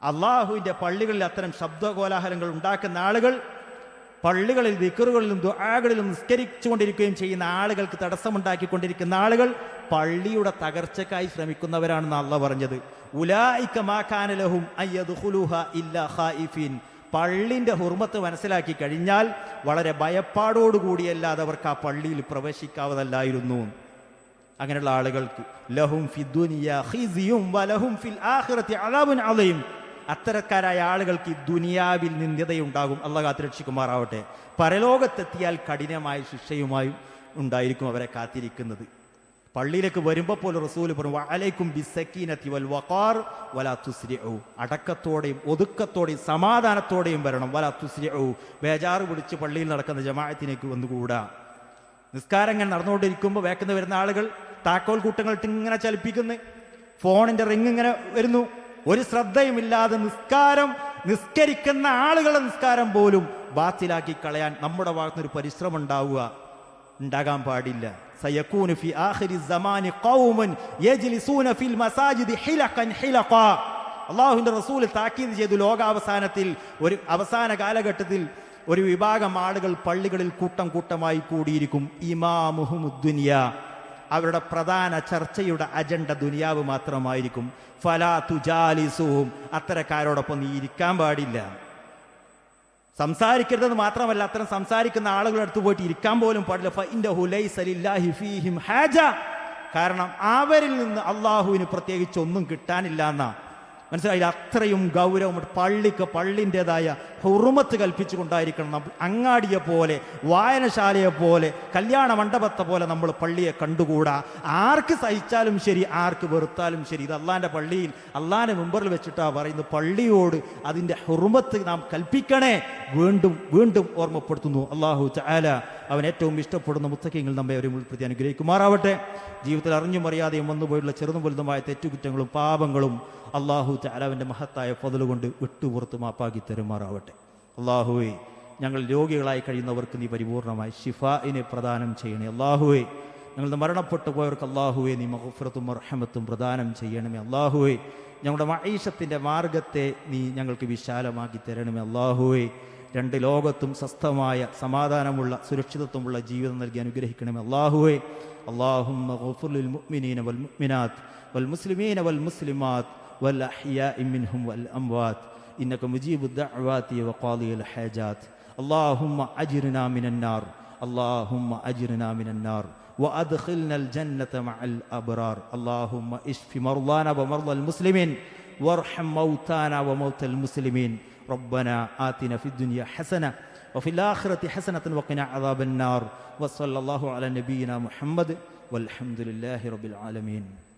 അള്ളാഹുവിൻ്റെ പള്ളികളിൽ അത്തരം ശബ്ദകോലാഹലങ്ങൾ ഉണ്ടാക്കുന്ന ആളുകൾ, പള്ളികളിൽ ദിക്റുകളിലും ദുആകളിലും നിസ്കരിച്ചുകൊണ്ടിരിക്കുകയും ചെയ്യുന്ന ആളുകൾക്ക് തടസ്സമുണ്ടാക്കിക്കൊണ്ടിരിക്കുന്ന ആളുകൾ പള്ളിയുടെ തകർച്ചക്കായി ശ്രമിക്കുന്നവരാണെന്ന് അള്ളാഹ് പറഞ്ഞത്. ഉലൈക മാ കാന ലഹും അയ്യദ്ഖുലുഹാ ഇല്ലാ ഖായിഫീൻ, പള്ളിൻ്റെ ഹുർമത്ത് മനസ്സിലാക്കി കഴിഞ്ഞാൽ വളരെ ഭയപ്പാടോടുകൂടിയല്ലാതെ അവർക്ക് ആ പള്ളിയിൽ പ്രവേശിക്കാവതല്ലായിരുന്നു. അങ്ങനെയുള്ള ആളുകൾക്ക് ലഹും ഫിദ്ദുനിയ ഖിസിയും വലഹും ഫിൽ ആഖിറതി അദാബുൻ അളീം, അത്തരക്കാരായ ആളുകൾക്ക് ഈ ദുനിയാവിൽ നിന്ദ്യതയുണ്ടാകും. അള്ളാഹ് കാത്തുരക്ഷിക്കുമാറാവട്ടെ. പരലോകത്തെത്തിയാൽ കഠിനമായ ശിക്ഷയുമായും ഉണ്ടായിരിക്കും അവരെ കാത്തിരിക്കുന്നത്. പള്ളിയിലേക്ക് വരുമ്പോൾ പോലും റസൂല് പറഞ്ഞു, വഅലൈക്കും ബിസ്സക്കീനതി വൽ വഖാർ വലാ തുസ്രിഉ, അടക്കത്തോടെയും ഒതുക്കത്തോടെയും സമാധാനത്തോടെയും വരണം. വലാ തുസ്രിഉ, ബേജാറ് പിടിച്ച് പള്ളിയിൽ നടക്കുന്ന ജമാഅത്തിലേക്ക് വന്നുകൂടാ. നിസ്കാരങ്ങൾ നടന്നുകൊണ്ടിരിക്കുമ്പോൾ വേക്കുന്ന വരുന്ന ആളുകൾ താക്കോൽ കൂട്ടങ്ങളിട്ട് ഇങ്ങനെ ചലിപ്പിക്കുന്നു, ഫോണിന്റെ റിങ് ഇങ്ങനെ വരുന്നു. ഒരു ശ്രദ്ധയുമില്ലാതെ നിസ്കരിക്കുന്ന ആളുകളുടെ നിസ്കാരം പോലും ബാത്തിലാക്കി കളയാൻ നമ്മുടെ ഭാഗത്തുനിന്നൊരു പരിശ്രമം ഉണ്ടാകാൻ പാടില്ല. സയകൂനു ഫി ആഖിരി സമാനി ഖൗമുൻ യജ്ലിസൂന ഫിൽ മസാജിദി ഹിലഖൻ ഹിലഖാ, അല്ലാഹുവിന്റെ റസൂൽ താക്കീത് ചെയ്തു. ലോകാവസാനത്തിൽ, ഒരു അവസാന കാലഘട്ടത്തിൽ ഒരു വിഭാഗം ആളുകൾ പള്ളികളിൽ കൂട്ടം കൂട്ടമായി കൂടിയിരിക്കും. ഇമാമുഹുമുദ്ദുനിയ, അവരുടെ പ്രധാന ചർച്ചയുടെ അജണ്ട ദുനിയാവ് മാത്രമായിരിക്കും. ഫലാ തുജാലിസുഹും, അത്തരക്കാരോടൊപ്പം നീ ഇരിക്കാൻ പാടില്ല. സംസാരിക്കരുതെന്ന് മാത്രമല്ല, അത്തരം സംസാരിക്കുന്ന ആളുകളുടെ അടുത്ത് പോയിട്ട് ഇരിക്കാൻ പോലും പാടില്ല. ഫഇന്നഹു ലൈസ ലില്ലാഹി ഫീഹിം ഹാജ, കാരണം അവരിൽ നിന്ന് അള്ളാഹുവിന് പ്രത്യേകിച്ച് ഒന്നും കിട്ടാനില്ല എന്നാ മനസ്സിലായില്ല. അത്രയും ഗൗരവം പള്ളിക്ക് പള്ളിൻ്റെതായ ഹുറുമത്ത് കൽപ്പിച്ചുകൊണ്ടായിരിക്കണം നമ്മൾ അങ്ങാടിയെ പോലെ, വായനശാലയെ പോലെ, കല്യാണ മണ്ഡപത്തെ പോലെ നമ്മൾ പള്ളിയെ കണ്ടുകൂടാ. ആർക്ക് സഹിച്ചാലും ശരി, ആർക്ക് വെറുത്താലും ശരി, ഇത് അള്ളാൻ്റെ പള്ളിയിൽ അള്ളാൻ്റെ മുമ്പറിൽ വെച്ചിട്ടാ പറയുന്നത്. പള്ളിയോട് അതിൻ്റെ ഹുറുമത്ത് നാം കൽപ്പിക്കണേ. വീണ്ടും വീണ്ടും ഓർമ്മപ്പെടുത്തുന്നു. അള്ളാഹു തആല അവൻ ഏറ്റവും ഇഷ്ടപ്പെടുന്ന മുത്തഖീങ്ങൾ നമ്മെ അവരെ ഉൾപ്പെടുത്തി അനുഗ്രഹിക്കുമാറാവട്ടെ. ജീവിതത്തിൽ അറിഞ്ഞും അറിയാതെയും വന്നുപോയുള്ള ചെറുതും വലുതുമായ തെറ്റുകുറ്റങ്ങളും പാപങ്ങളും അള്ളാഹു തആല അവൻ്റെ മഹത്തായ ഫضل കൊണ്ട് വിട്ടുപുറത്ത് മാപ്പാക്കി തരുമാറാവട്ടെ. അള്ളാഹുവേ, ഞങ്ങൾ രോഗികളായി കഴിയുന്നവർക്ക് നീ പരിപൂർണമായി ശിഫാഇനെ പ്രദാനം ചെയ്യണേ. അള്ളാഹുവേ, ഞങ്ങളുടെ മരണപ്പെട്ടു പോയവർക്ക് അള്ളാഹുവേ നീ മഗ്ഫിറത്തും റഹ്മത്തും പ്രദാനം ചെയ്യണമേ. അള്ളാഹുവേ, ഞങ്ങളുടെ മഈശത്തിൻ്റെ മാർഗത്തെ നീ ഞങ്ങൾക്ക് വിശാലമാക്കി തരണമേ. അള്ളാഹുവേ, രണ്ട് ലോകത്തും സ്വസ്ഥമായ സമാധാനമുള്ള സുരക്ഷിതത്വമുള്ള ജീവിതം നൽകി അനുഗ്രഹിക്കണമേ. അള്ളാഹുവേ, അല്ലാഹുമ്മ ഗഫിർ ലിൽ മുഅ്മിനീന വൽ മുഅ്മിനാത്ത് വൽ മുസ്ലിമീന വൽ മുസ്ലിമാത്ത് വൽ അഹ്യാഇ മിൻഹും വൽ അംവാത്ത് ഇന്നക മുജീബുദ് ദഅവാതി വഖാദിയൽ ഹാജാത്ത്. അല്ലാഹുമ്മ അജിർനാ മിനൻ നാർ اللهم أجرنا من النار وأدخلنا الجنة مع الأبرار. اللهم اشف مرضانا ومرضى المسلمين وارحم موتانا وموتى المسلمين. ربنا آتنا في الدنيا حسنة وفي الآخرة حسنة وقنا عذاب النار. وصلى الله على نبينا محمد والحمد لله رب العالمين.